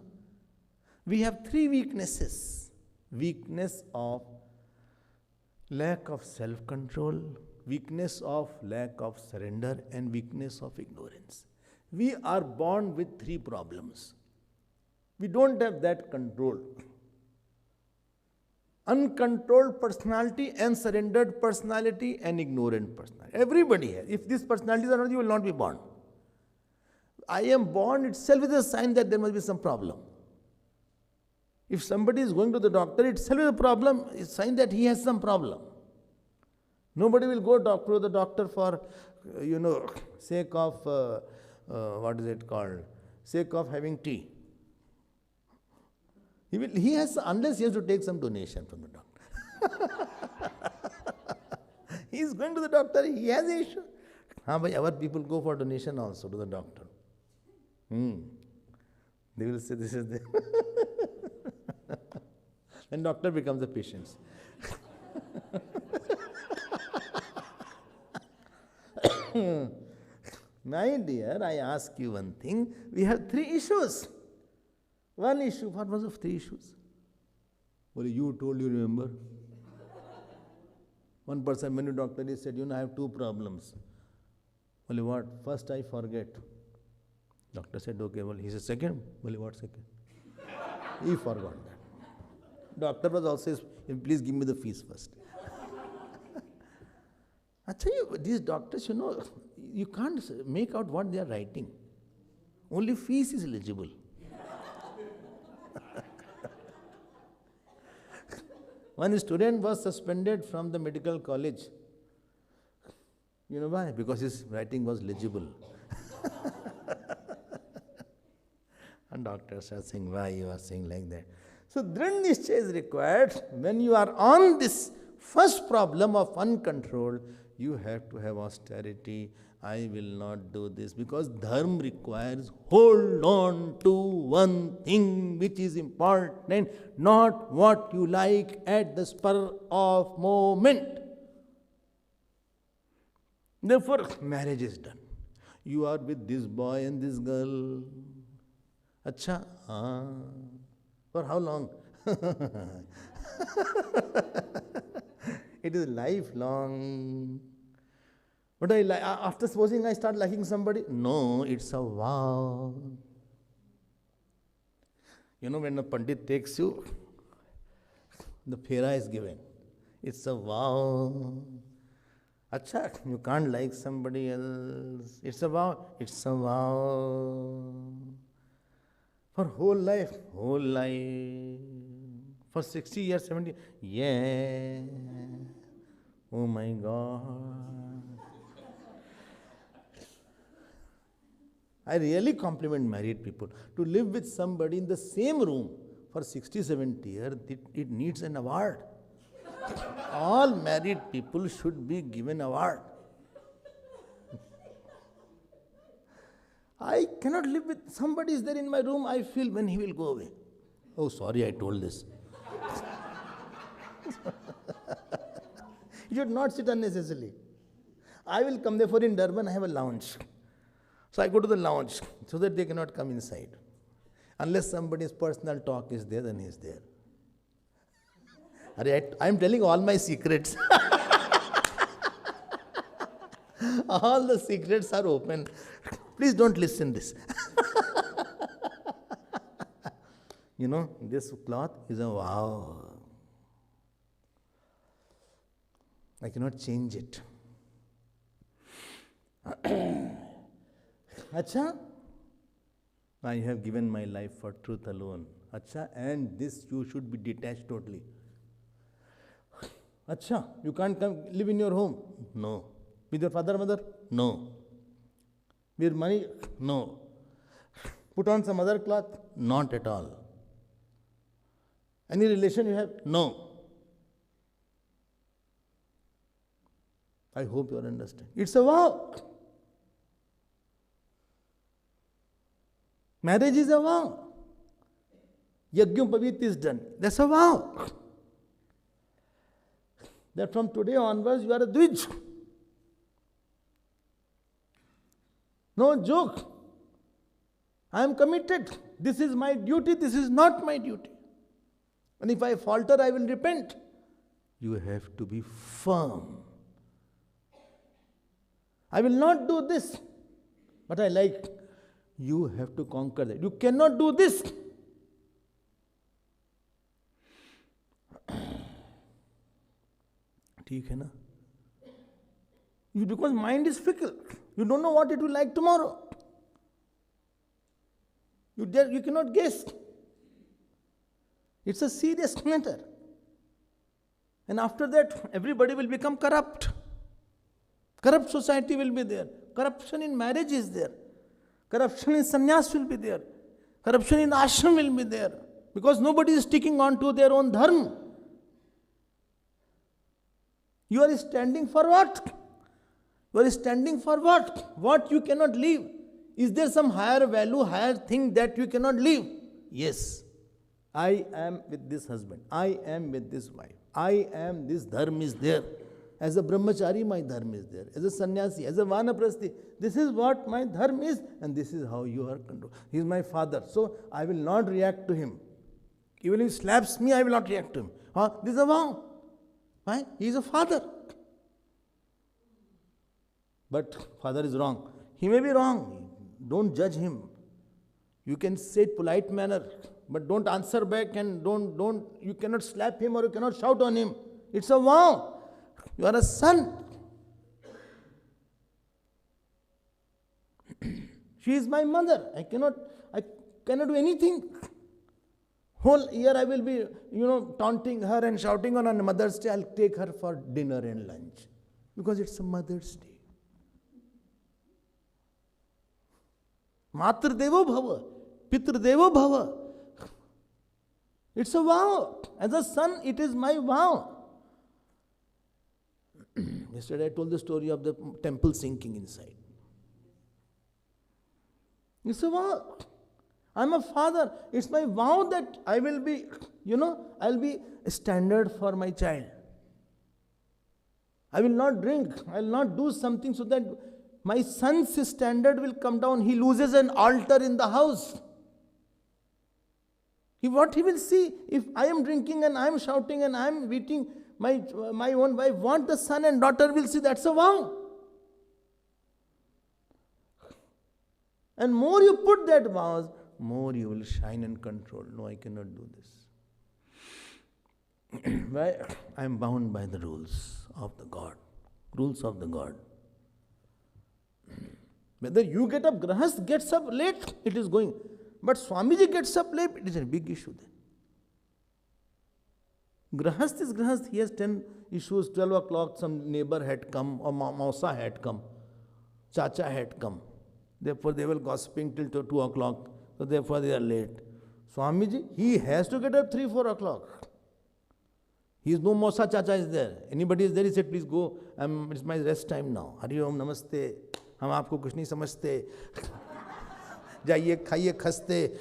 We have three weaknesses. Weakness of lack of self-control, weakness of lack of surrender, and weakness of ignorance. We are born with three problems. We don't have that control. Uncontrolled personality, unsurrendered personality, and ignorant personality. Everybody has. If these personalities are not, you will not be born. I am born itself is a sign that there must be some problem. If somebody is going to the doctor, itself is a problem, it's a sign that he has some problem. Nobody will go to the doctor for, sake of, sake of having tea. Unless he has to take some donation from the doctor. He is going to the doctor, he has an issue. Our people go for donation also to the doctor. They will say this is the... Then doctor becomes the patient. My dear, I ask you one thing. We have three issues. One issue. What was of three issues? Well, you told, you remember? One person, when the doctor, he said, I have two problems. Well, what? First, I forget. Doctor said, okay. Well, he said, second? Well, what second? He forgot that. Doctor was also, please give me the fees first. I tell you, these doctors, you can't make out what they are writing. Only fees is legible. One student was suspended from the medical college. You know why? Because his writing was legible. And doctors are saying, why you are saying like that? So, Drid Nishchaya is required. When you are on this first problem of uncontrolled, you have to have austerity. I will not do this, because dharma requires hold on to one thing which is important, not what you like at the spur of moment. Therefore, marriage is done. You are with this boy and this girl. Acha? For how long? It is lifelong. But after supposing I start liking somebody? No, it's a vow. When a Pandit takes you, the phera is given. It's a vow. Acha, you can't like somebody else. It's a vow. It's a vow. For whole life. For 60 years, 70 years. Yeah. Oh my God. I really compliment married people. To live with somebody in the same room for 60, 70 years, it needs an award. All married people should be given award. I cannot live with somebody is there in my room, I feel when he will go away. Oh, sorry, I told this. You should not sit unnecessarily. I will come, therefore in Durban I have a lounge. So I go to the lounge so that they cannot come inside. Unless somebody's personal talk is there, then he is there. I am telling all my secrets. All the secrets are open. Please don't listen this. This cloth is a vow. I cannot change it. Acha, I have given my life for truth alone. Acha, and this you should be detached totally. Acha, you can't come live in your home? No. With your father, mother? No. With money? No. Put on some other cloth? Not at all. Any relation you have? No. I hope you understand. It's a vow. Marriage is a vow. Yagyam is done. That's a vow. That from today onwards you are a Dvij. No joke. I am committed. This is my duty. This is not my duty. And if I falter, I will repent. You have to be firm. I will not do this. But I like. You have to conquer that. You cannot do this. ठीक है ना? Because mind is fickle. You don't know what it will like tomorrow. You cannot guess. It's a serious matter. And after that, everybody will become corrupt. Corrupt society will be there. Corruption in marriage is there. Corruption in sannyas will be there. Corruption in ashram will be there. Because nobody is sticking on to their own dharma. You are standing for what? You are standing for what? What you cannot leave. Is there some higher value, higher thing that you cannot leave? Yes. I am with this husband. I am with this wife. I am, this dharma is there. As a brahmachari, my dharma is there. As a sannyasi, as a vanaprasthi, this is what my dharma is, and this is how you are controlled. He is my father, so I will not react to him. Even if he slaps me, I will not react to him. This is a vow. Why? He is a father. But father is wrong. He may be wrong. Don't judge him. You can say it polite manner, but don't answer back and you cannot slap him or you cannot shout on him. It's a vow. You are a son. She is my mother. I cannot do anything. Whole year I will be, taunting her and shouting on Mother's Day. I'll take her for dinner and lunch. Because it's a Mother's Day. Matr Devo Bhava. Pitr Devo Bhava. It's a vow. As a son, it is my vow. Yesterday I told the story of the temple sinking inside. It's a vow. I'm a father. It's my vow that I will be, I'll be a standard for my child. I will not drink. I will not do something so that my son's standard will come down. He loses an altar in the house. What he will see if I am drinking and I am shouting and I am beating my own wife, what the son and daughter will see, that's a vow. And more you put that vows, more you will shine and control. No, I cannot do this. Why? I am bound by the rules of the God. Rules of the God. Whether you get up, Grahast gets up late, it is going. But Swamiji gets up late, it is a big issue then. Grahast is Grahast, he has 10 issues, 12 o'clock, some neighbor had come, or Mausa had come, Chacha had come. Therefore, they were gossiping till 2 o'clock, so therefore they are late. Swamiji, he has to get up 3, 4 o'clock. He is no Mausa, Chacha is there. Anybody is there, he said, please go, it's my rest time now. Hari Om, Namaste, हम आपको कुछ नहीं समझते. जाइए खाइए खस्ते.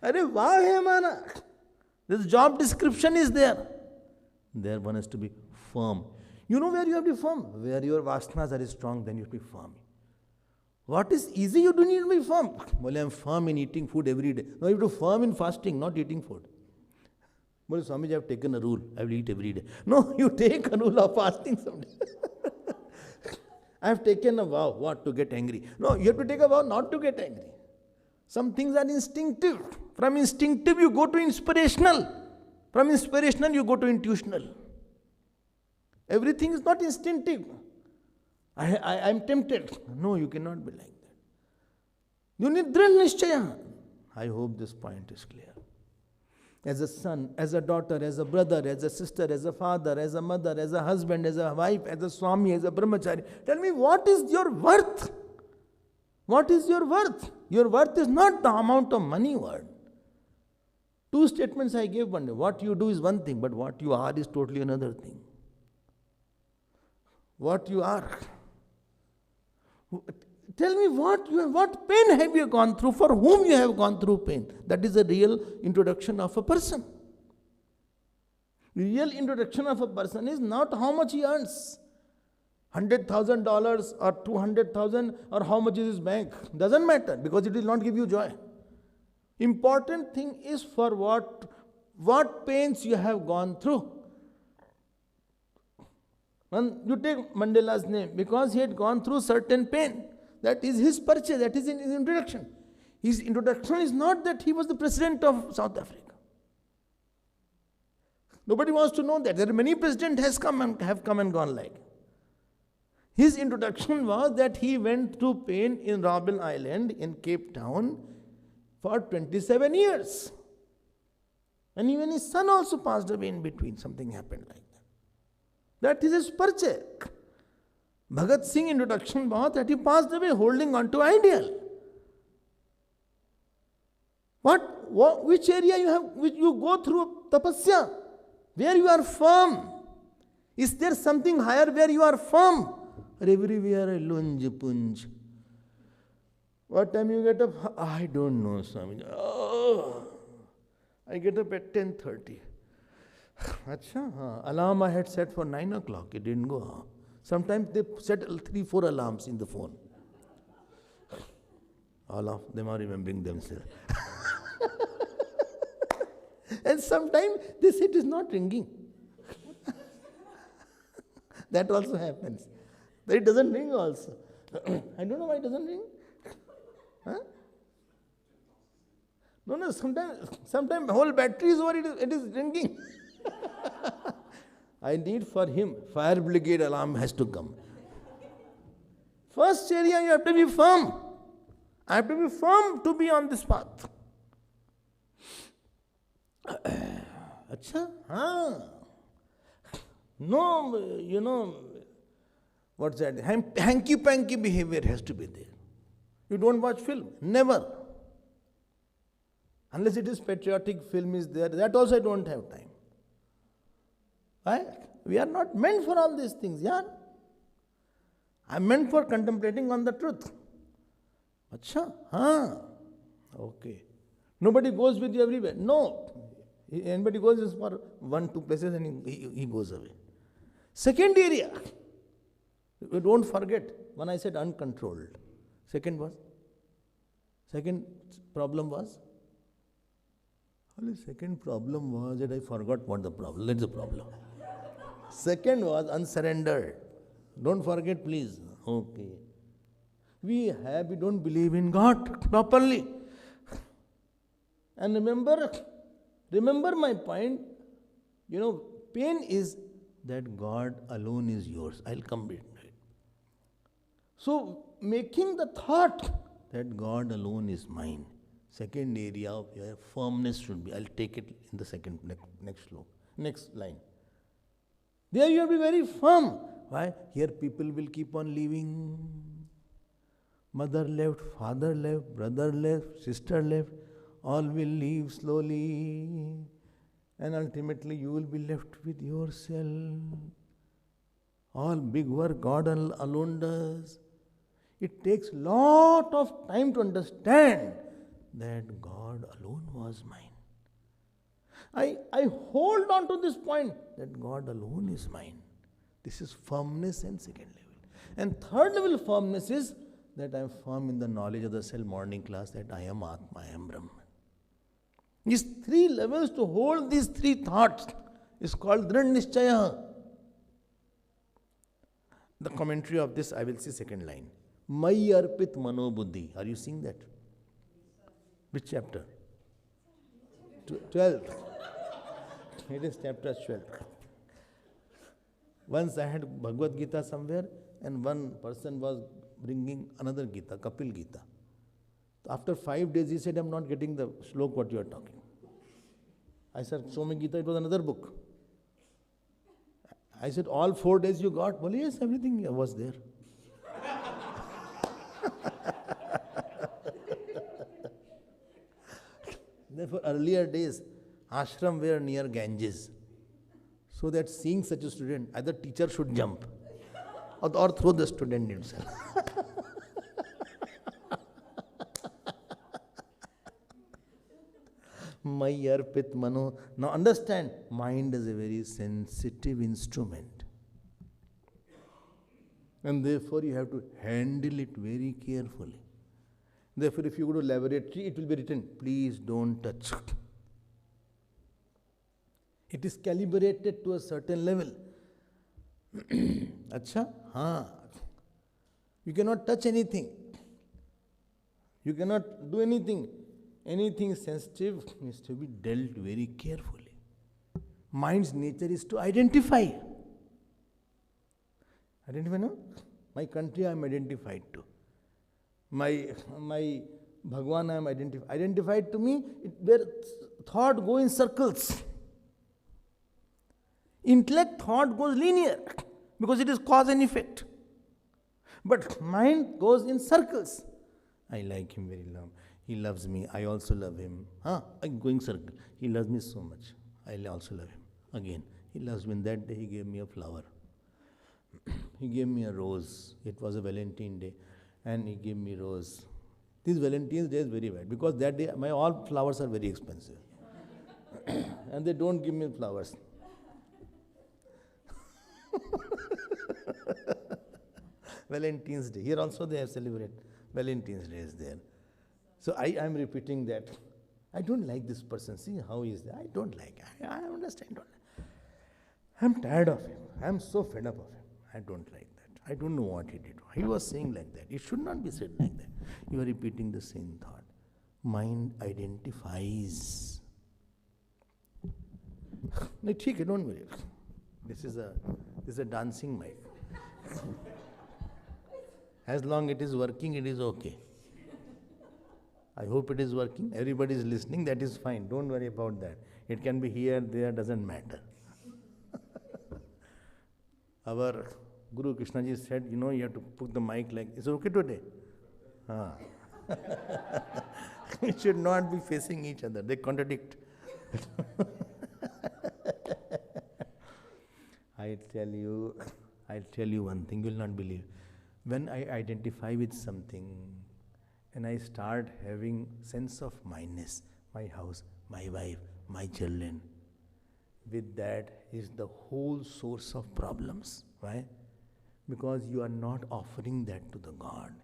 अरे वाह है हमारा. This job description is there. There one has to be firm. You know where you have to be firm? Where your vasanas are strong, then you have to be firm. What is easy, you don't need to be firm. Well, I am firm in eating food every day. No, you have to be firm in fasting, not eating food. Well, Swamiji, I have taken a rule. I will eat every day. No, you take a rule of fasting someday. I have taken a vow, what, to get angry. No, you have to take a vow not to get angry. Some things are instinctive. From instinctive, you go to inspirational. From inspirational, you go to intuitional. Everything is not instinctive. I am tempted. No, you cannot be like that. You need dhril nishchaya. I hope this point is clear. As a son, as a daughter, as a brother, as a sister, as a father, as a mother, as a husband, as a wife, as a Swami, as a brahmachari, tell me, what is your worth? What is your worth? Your worth is not the amount of money worth. Two statements I gave one day. What you do is one thing, but what you are is totally another thing. What you are. Tell me what pain have you gone through, for whom you have gone through pain. That is the real introduction of a person. Real introduction of a person is not how much he earns. $100,000 or $200,000 or how much is his bank. Doesn't matter, because it will not give you joy. Important thing is for what pains you have gone through. And you take Mandela's name, because he had gone through certain pain. That is his purchase, that is in his introduction. His introduction is not that he was the president of South Africa. Nobody wants to know that. There are many presidents have come and gone like. His introduction was that he went through pain in Robben Island in Cape Town for 27 years. And even his son also passed away in between. Something happened like that. That is his purchase. Bhagat Singh introduction was that he passed away holding on to ideal. Which area you go through tapasya? Where you are firm? Is there something higher where you are firm? Or everywhere a lunge punj. What time you get up? I don't know, Swami. Oh, I get up at 10:30. Acha, alarm I had set for 9 o'clock. It didn't go. Sometimes they set 3-4 alarms in the phone. All of them are remembering themselves. And sometimes they say it is not ringing. That also happens. But it doesn't ring also. I don't know why it doesn't ring. Huh? No, sometimes whole battery is over, it is ringing. I need for him, fire brigade alarm has to come. First area, you have to be firm. I have to be firm to be on this path. Acha? No, what's that? Hanky-panky behavior has to be there. You don't watch film. Never. Unless it is patriotic film is there. That also I don't have time. Why? We are not meant for all these things, yeah? I am meant for contemplating on the truth. Acha? Okay. Nobody goes with you everywhere. No. Anybody goes just for 1-2 places and he goes away. Second area. You don't forget when I said uncontrolled. Second problem was? Only second problem was that I forgot what the problem. That's the problem. Second was unsurrendered. Don't forget, please. Okay. We don't believe in God properly. And remember my point. Pain is that God alone is yours. I'll come back to it. So, making the thought that God alone is mine. Second area of your firmness should be. I'll take it in the next line. There you have to be very firm. Why? Here people will keep on leaving. Mother left, father left, brother left, sister left. All will leave slowly. And ultimately you will be left with yourself. All big work God alone does. It takes lot of time to understand that God alone was mine. I hold on to this point that God alone is mine. This is firmness and second level. And third level firmness is that I am firm in the knowledge of the self morning class that I am Atma, I am Brahman. These three levels to hold these three thoughts is called Dridh Nishchaya. The commentary of this I will see second line. Mai arpit mano buddhi. Are you seeing that? Which chapter? 12th. It is chapter 12. Once I had Bhagavad Gita somewhere and one person was bringing another Gita, Kapil Gita. After 5 days, he said, I'm not getting the shlok what you are talking. I said, show me Gita, it was another book. I said, all 4 days you got? Well, yes, everything was there. Therefore, earlier days, ashram were near Ganges. So that seeing such a student, either teacher should jump or throw the student himself. Mai arpit mano. Now understand, mind is a very sensitive instrument. And therefore you have to handle it very carefully. Therefore, if you go to laboratory, it will be written, please don't touch. It is calibrated to a certain level. Acha? Haan. You cannot touch anything. You cannot do anything. Anything sensitive needs to be dealt very carefully. Mind's nature is to identify. Identify, no? My country I am identified to. My Bhagwan I am identified to me, where thought go in circles. Intellect thought goes linear because it is cause and effect. But mind goes in circles. I like him very long. He loves me. I also love him. I'm going circle. He loves me so much. I also love him. Again, he loves me. And that day he gave me a flower. He gave me a rose. It was a Valentine day. And he gave me rose. This Valentine's Day is very bad because that day my all flowers are very expensive. And they don't give me flowers. Valentine's Day. Here also they have celebrated. Valentine's Day is there. So I am repeating that. I don't like this person. See how he is there. I don't like. I understand. I'm tired of him. I'm so fed up of him. I don't like that. I don't know what he did. He was saying like that. It should not be said like that. You are repeating the same thought. Mind identifies. No, okay, don't worry. This is a dancing mic. As long it is working, it is okay. I hope it is working. Everybody is listening. That is fine. Don't worry about that. It can be here, there, doesn't matter. Our Guru Krishnaji said, you have to put the mic like, is it okay today? We should not be facing each other. They contradict. I'll tell you one thing, you will not believe. When I identify with something and I start having sense of mineness, my house, my wife, my children, with that is the whole source of problems. Why? Because you are not offering that to the God.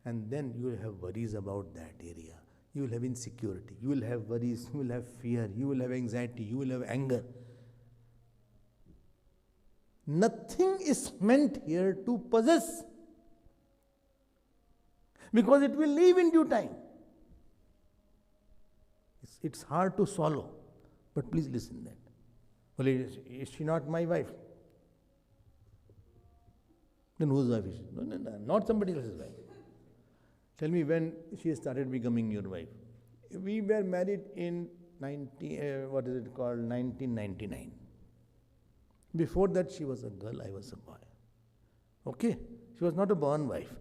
And then you will have worries about that area. You will have insecurity. You will have worries. You will have fear. You will have anxiety. You will have anger. Nothing is meant here to possess. Because it will leave in due time. It's hard to swallow. But please listen that. Well, is she not my wife? Then whose wife is she? No, not somebody else's wife. Tell me when she started becoming your wife. We were married in 1999. Before that, she was a girl, I was a boy. Okay? She was not a born wife.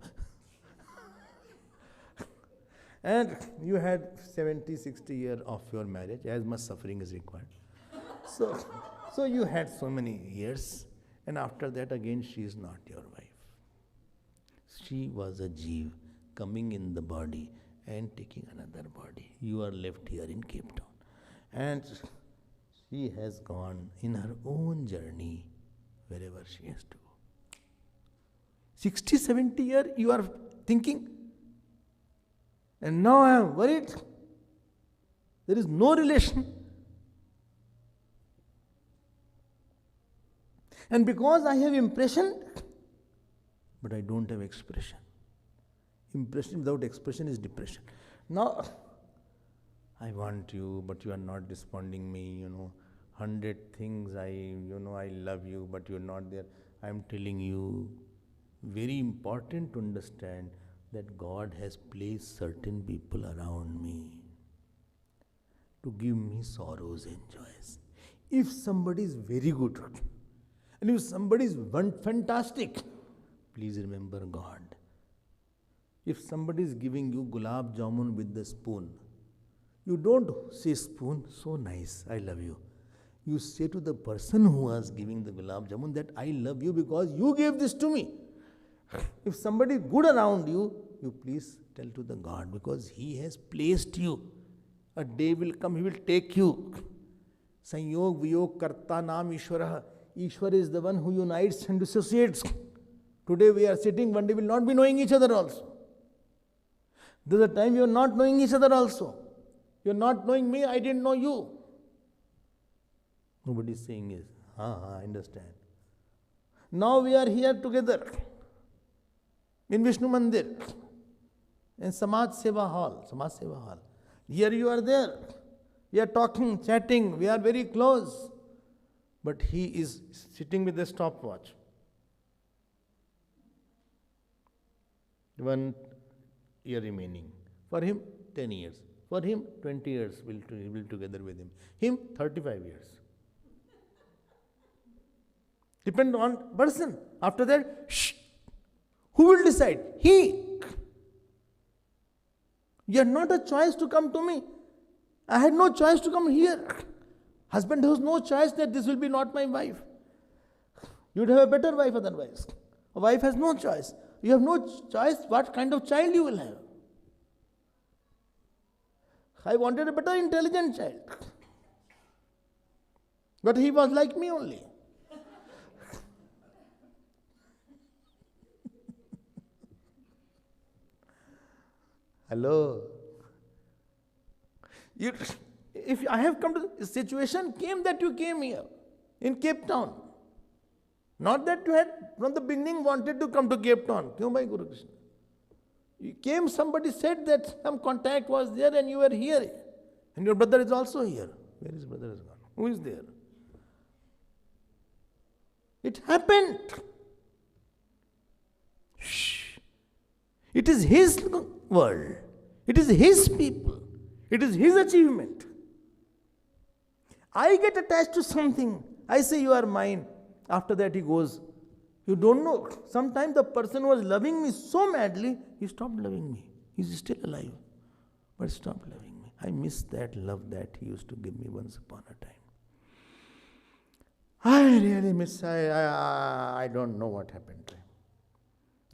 And you had 70, 60 years of your marriage, as much suffering is required. So you had so many years, and after that again she is not your wife. She was a jeev coming in the body and taking another body. You are left here in Cape Town. And she has gone in her own journey wherever she has to go. 60, 70 years you are thinking, and now I am worried. There is no relation. And because I have impression, but I don't have expression. Impression without expression is depression. Now, I want you, but you are not responding me, 100 things, I love you, but you are not there. I am telling you, very important to understand, that God has placed certain people around me to give me sorrows and joys. If somebody is very good, and if somebody is fantastic, please remember God. If somebody is giving you gulab jamun with the spoon, you don't say, spoon, so nice, I love you. You say to the person who was giving the gulab jamun that I love you because you gave this to me. If somebody is good around you, you please tell to the God because He has placed you. A day will come, He will take you. Sanyog Viyog Karta Naam Ishwara. Ishwar is the one who unites and dissociates. Today we are sitting, one day we will not be knowing each other also. There's a time you are not knowing each other also. You are not knowing me, I didn't know you. Nobody is saying is, I understand. Now we are here together in Vishnu Mandir, in Samaj Seva Hall. Here you are there. We are talking, chatting, we are very close. But he is sitting with a stopwatch. 1 year remaining. For him, 10 years. For him, 20 years will together with him. Him, 35 years. Depend on person. After that, who will decide? He. You have not a choice to come to me. I had no choice to come here. Husband has no choice that this will be not my wife. You would have a better wife otherwise. A wife has no choice. You have no choice what kind of child you will have. I wanted a better intelligent child. But he was like me only. Hello. If I have come to the situation came that you came here in Cape Town. Not that you had from the beginning wanted to come to Cape Town. Kyun bhai Guru Krishna? You came, somebody said that some contact was there and you were here. And your brother is also here. Where is brother has gone? Who is there? It happened. Shh. It is his world. It is his people. It is his achievement. I get attached to something. I say you are mine. After that he goes. You don't know. Sometimes the person who was loving me so madly, he stopped loving me. He's still alive. But stopped loving me. I miss that love that he used to give me once upon a time. I really miss. I don't know what happened to him.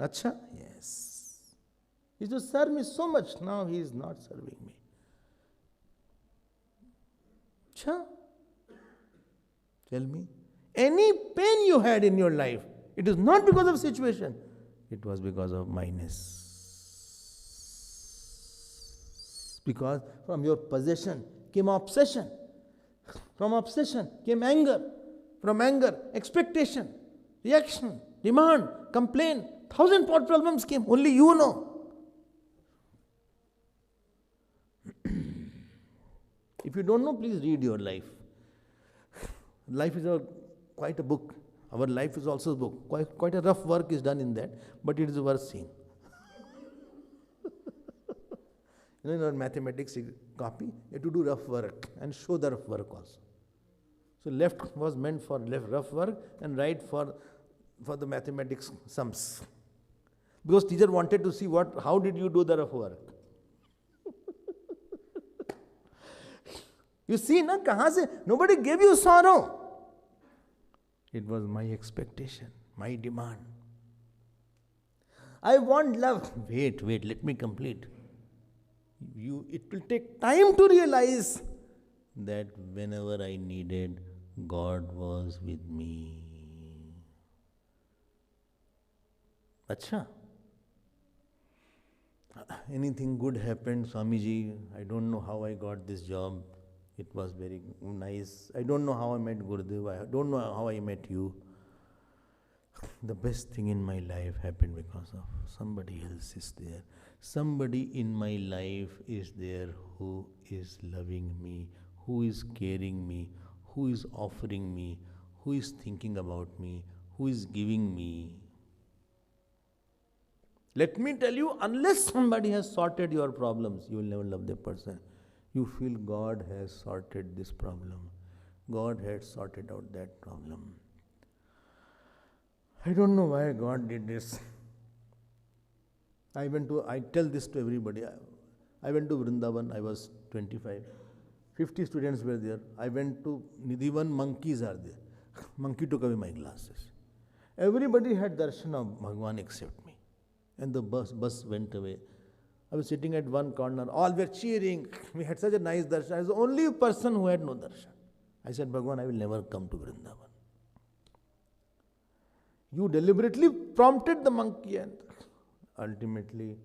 Acha? Yes. He used to serve me so much. Now he is not serving me. Acha? Tell me. Any pain you had in your life, it is not because of situation. It was because of minus. Because from your possession came obsession. From obsession came anger. From anger, expectation, reaction, demand, complaint. 1,000 problems came. Only you know. If you don't know, please read your life. Life is quite a book. Our life is also a book. Quite a rough work is done in that, but it is worth seeing. In our mathematics copy, you have to do rough work and show the rough work also. So left was meant for rough work and right for the mathematics sums. Because teacher wanted to see how did you do the rough work. You see, na, kahan se? Nobody gave you sorrow. It was my expectation, my demand. I want love. Wait, let me complete. It will take time to realize that whenever I needed, God was with me. Acha. Anything good happened, Swamiji? I don't know how I got this job. It was very nice. I don't know how I met Gurudev. I don't know how I met you. The best thing in my life happened because of somebody else is there. Somebody in my life is there who is loving me, who is caring me, who is offering me, who is thinking about me, who is giving me. Let me tell you, unless somebody has sorted your problems, you will never love the person. You feel God has sorted this problem. God had sorted out that problem. I don't know why God did this. I tell this to everybody. I went to Vrindavan, I was 25. 50 students were there. I went to Nidhivan, monkeys are there. Monkey took away my glasses. Everybody had darshan of Bhagwan except me. And the bus went away. I was sitting at one corner. All were cheering. We had such a nice darshan. I was the only person who had no darshan. I said, Bhagwan, I will never come to Vrindavan. You deliberately prompted the monkey, and ultimately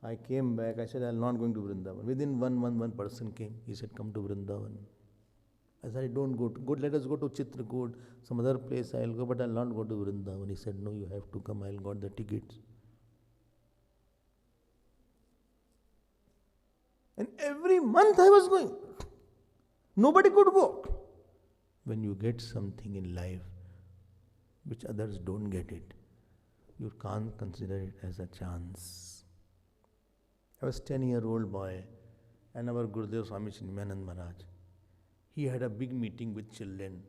I came back. I said, I am not going to Vrindavan. Within one person came. He said, come to Vrindavan. I said, don't go. Good, let us go to Chitrakoot, some other place. I will go, but I will not go to Vrindavan. He said, no, you have to come. I will got the tickets. And every month I was going. Nobody could go. When you get something in life which others don't get it, you can't consider it as a chance. I was 10-year-old boy, and our Gurudev Swami Chinmaya Maharaj, he had a big meeting with children,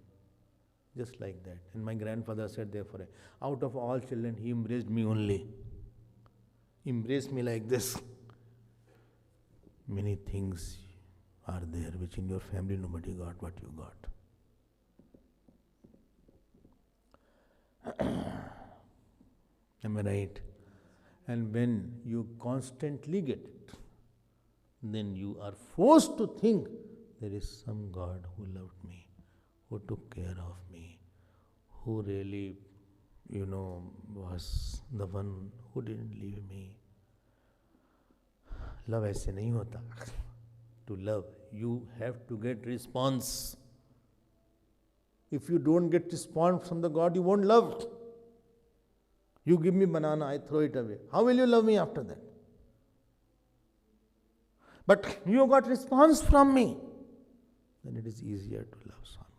just like that. And my grandfather said, therefore, out of all children, he embraced me only. He embraced me like this. Many things are there which in your family nobody got what you got. Am I right? And when you constantly get it, then you are forced to think there is some God who loved me, who took care of me, who really, was the one who didn't leave me. Love ऐसे नहीं होता. To love, you have to get response. If you don't get response from the God, you won't love. You give me banana, I throw it away. How will you love me after that? But you got response from me, then it is easier to love Swami.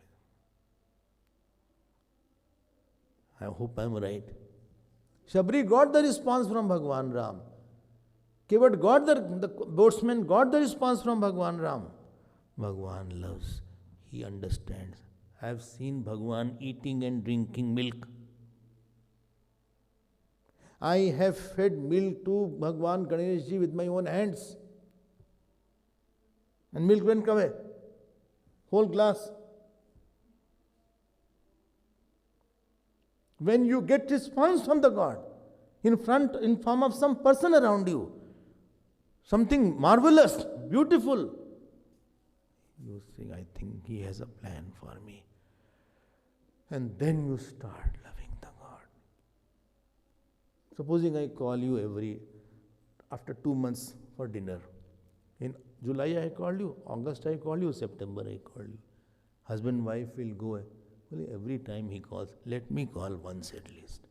I hope I am right. Shabri got the response from Bhagwan Ram. Kevat got the boatsman got the response from Bhagwan Ram. Bhagwan loves. He understands. I have seen Bhagwan eating and drinking milk. I have fed milk to Bhagwan Ganeshji with my own hands. And milk went away. Whole glass. When you get response from the God, in form of some person around you, something marvelous, beautiful, you think, I think he has a plan for me. And then you start loving the God. Supposing I call you after 2 months for dinner. In July I called you, August I called you, September I called you. Husband, wife will go. Well, every time he calls, let me call once at least.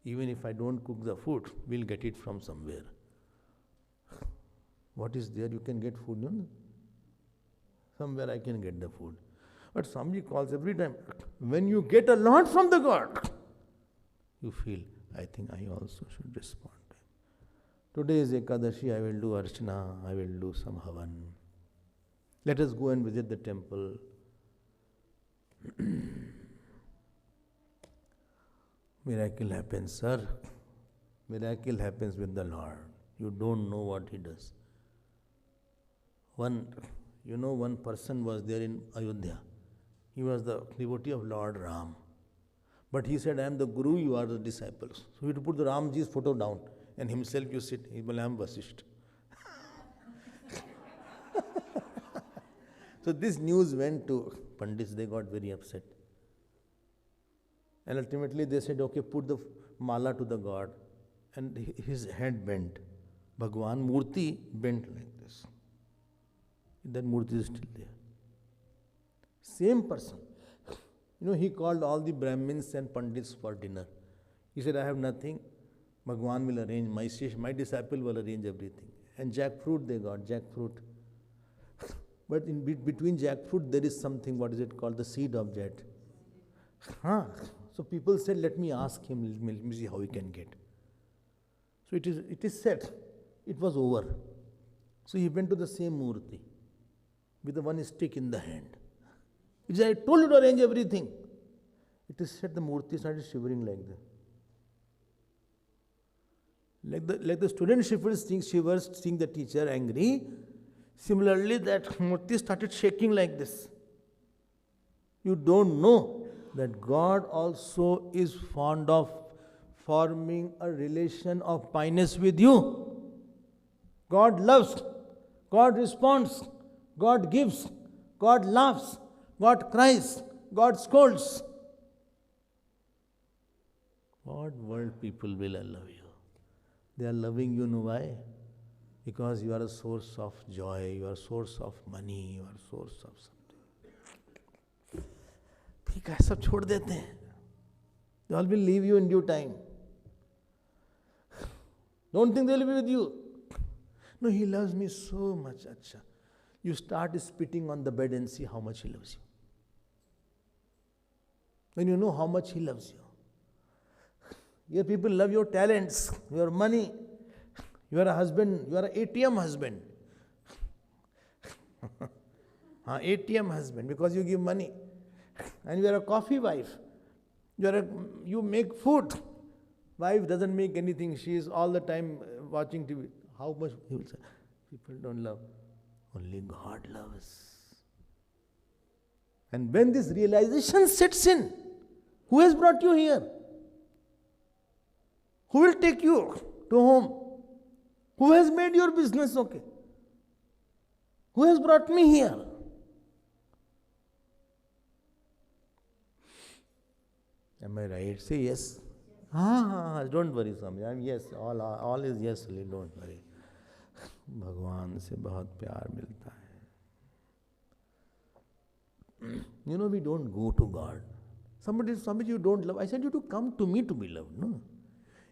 Even if I don't cook the food, we'll get it from somewhere. What is there? You can get food, no? Somewhere I can get the food. But somebody calls every time. When you get a lot from the God, you feel, I think I also should respond to him. Today is Ekadashi, I will do Archana, I will do some Havan. Let us go and visit the temple. Miracle happens, sir. Miracle happens with the Lord. You don't know what he does. One person was there in Ayodhya. He was the devotee of Lord Ram. But he said, I am the Guru, you are the disciples. So he had to put the Ramji's photo down and himself you sit. He will, I am Vasishtha. So this news went to Pandits, they got very upset. And ultimately they said, okay, put the mala to the God. And his head bent. Bhagwan Murti bent like this. That Murti is still there. Same person. He called all the Brahmins and Pandits for dinner. He said, I have nothing. Bhagwan will arrange, my disciple will arrange everything. And jackfruit they got, jackfruit. But in between jackfruit there is something, what is it called? The seed of jet. So people said, let me ask him, let me see how he can get. So it is set. It was over. So he went to the same Murti with the one stick in the hand. He said, I told you to arrange everything. It is said the Murti started shivering like that. Like the student shivers seeing the teacher angry. Similarly, that Murti started shaking like this. You don't know that God also is fond of forming a relation of piness with you. God loves, God responds, God gives, God laughs, God cries, God scolds. What world people will love you? They are loving you, know why? Because you are a source of joy, you are a source of money, you are a source of something. ठीक है, सब छोड़ देते हैं. They all will leave you in due time. Don't think they will be with you. No, he loves me so much. Acha. You start spitting on the bed and see how much he loves you. When you know how much he loves you. Your people love your talents, your money. You are a husband, you are an ATM husband. ATM husband, because you give money. And you are a coffee wife. You make food. Wife doesn't make anything. She is all the time watching TV. How much he will say? People don't love. Only God loves. And when this realization sets in, who has brought you here? Who will take you to home? Who has made your business okay? Who has brought me here? Am I right? Say yes. Don't worry, Swami. I'm yes. All is yes. Don't worry. भगवान से बहुत प्यार मिलता है. You know, we don't go to God. Somebody you don't love. I said you to come to me to be loved. No.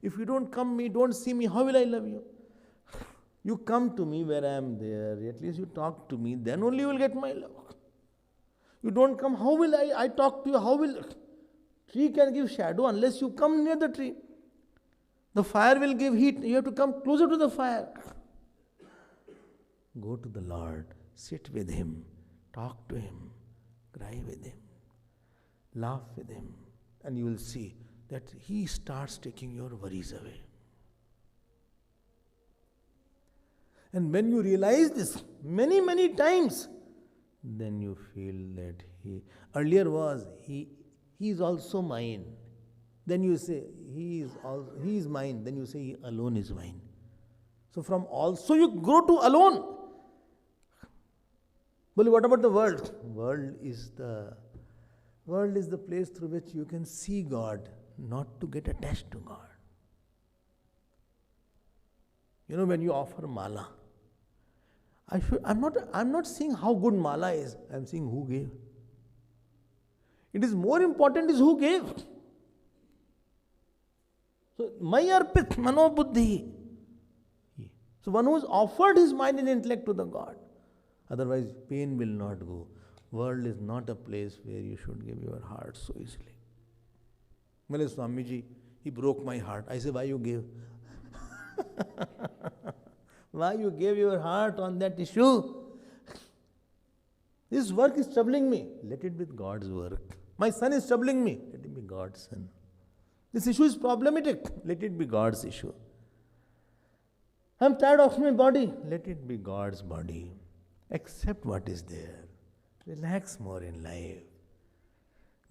If you don't come me, don't see me, how will I love you? You come to me where I am there. At least you talk to me. Then only you will get my love. You don't come, how will I talk to you? How will... Tree can give shadow unless you come near the tree. The fire will give heat. You have to come closer to the fire. Go to the Lord. Sit with Him. Talk to Him. Cry with Him. Laugh with Him. And you will see that He starts taking your worries away. And when you realize this many, many times, then you feel that He is also mine. Then you say, He is mine. Then you say, He alone is mine. So from also you grow to alone. But what about the world? World is the place through which you can see God, not to get attached to God. You know, when you offer mala, I'm not saying how good mala is. I'm saying who gave. It is more important is who gave. So, Mayarpit Mano Buddhi. So, one who has offered his mind and intellect to the God. Otherwise, pain will not go. World is not a place where you should give your heart so easily. Well, Swamiji, he broke my heart. I say, why you gave? Why you gave your heart on that issue? This work is troubling me. Let it be God's work. My son is troubling me. Let it be God's son. This issue is problematic. Let it be God's issue. I'm tired of my body. Let it be God's body. Accept what is there. Relax more in life.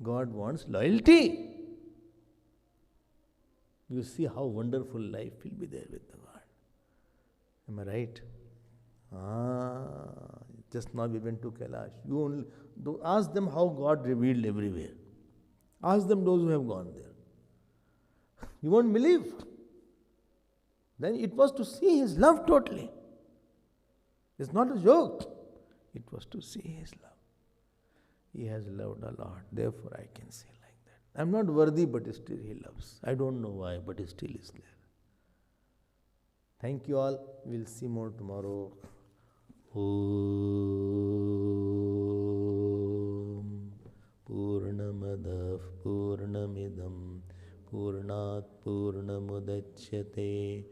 God wants loyalty. You see how wonderful life will be there with the God. Am I right? Just now we went to Kailash. You only ask them how God revealed everywhere. Ask them those who have gone there. You won't believe. Then it was to see His love totally. It's not a joke. It was to see His love. He has loved a lot. Therefore, I can say like that. I'm not worthy, but still He loves. I don't know why, but He still is there. Thank you all. We'll see more tomorrow. Om Purnamadav Purnamidam Purnat Purnamudachyate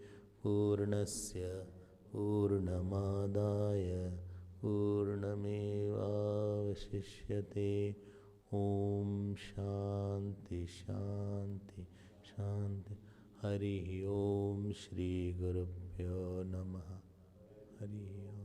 पूर्णस्य पूर्णमादाय पूर्णमेवावशिष्यते। ॐ शान्ति शान्ति शान्ति। हरिः ॐ श्री गुरुभ्यो नमः। हरिः ॐ।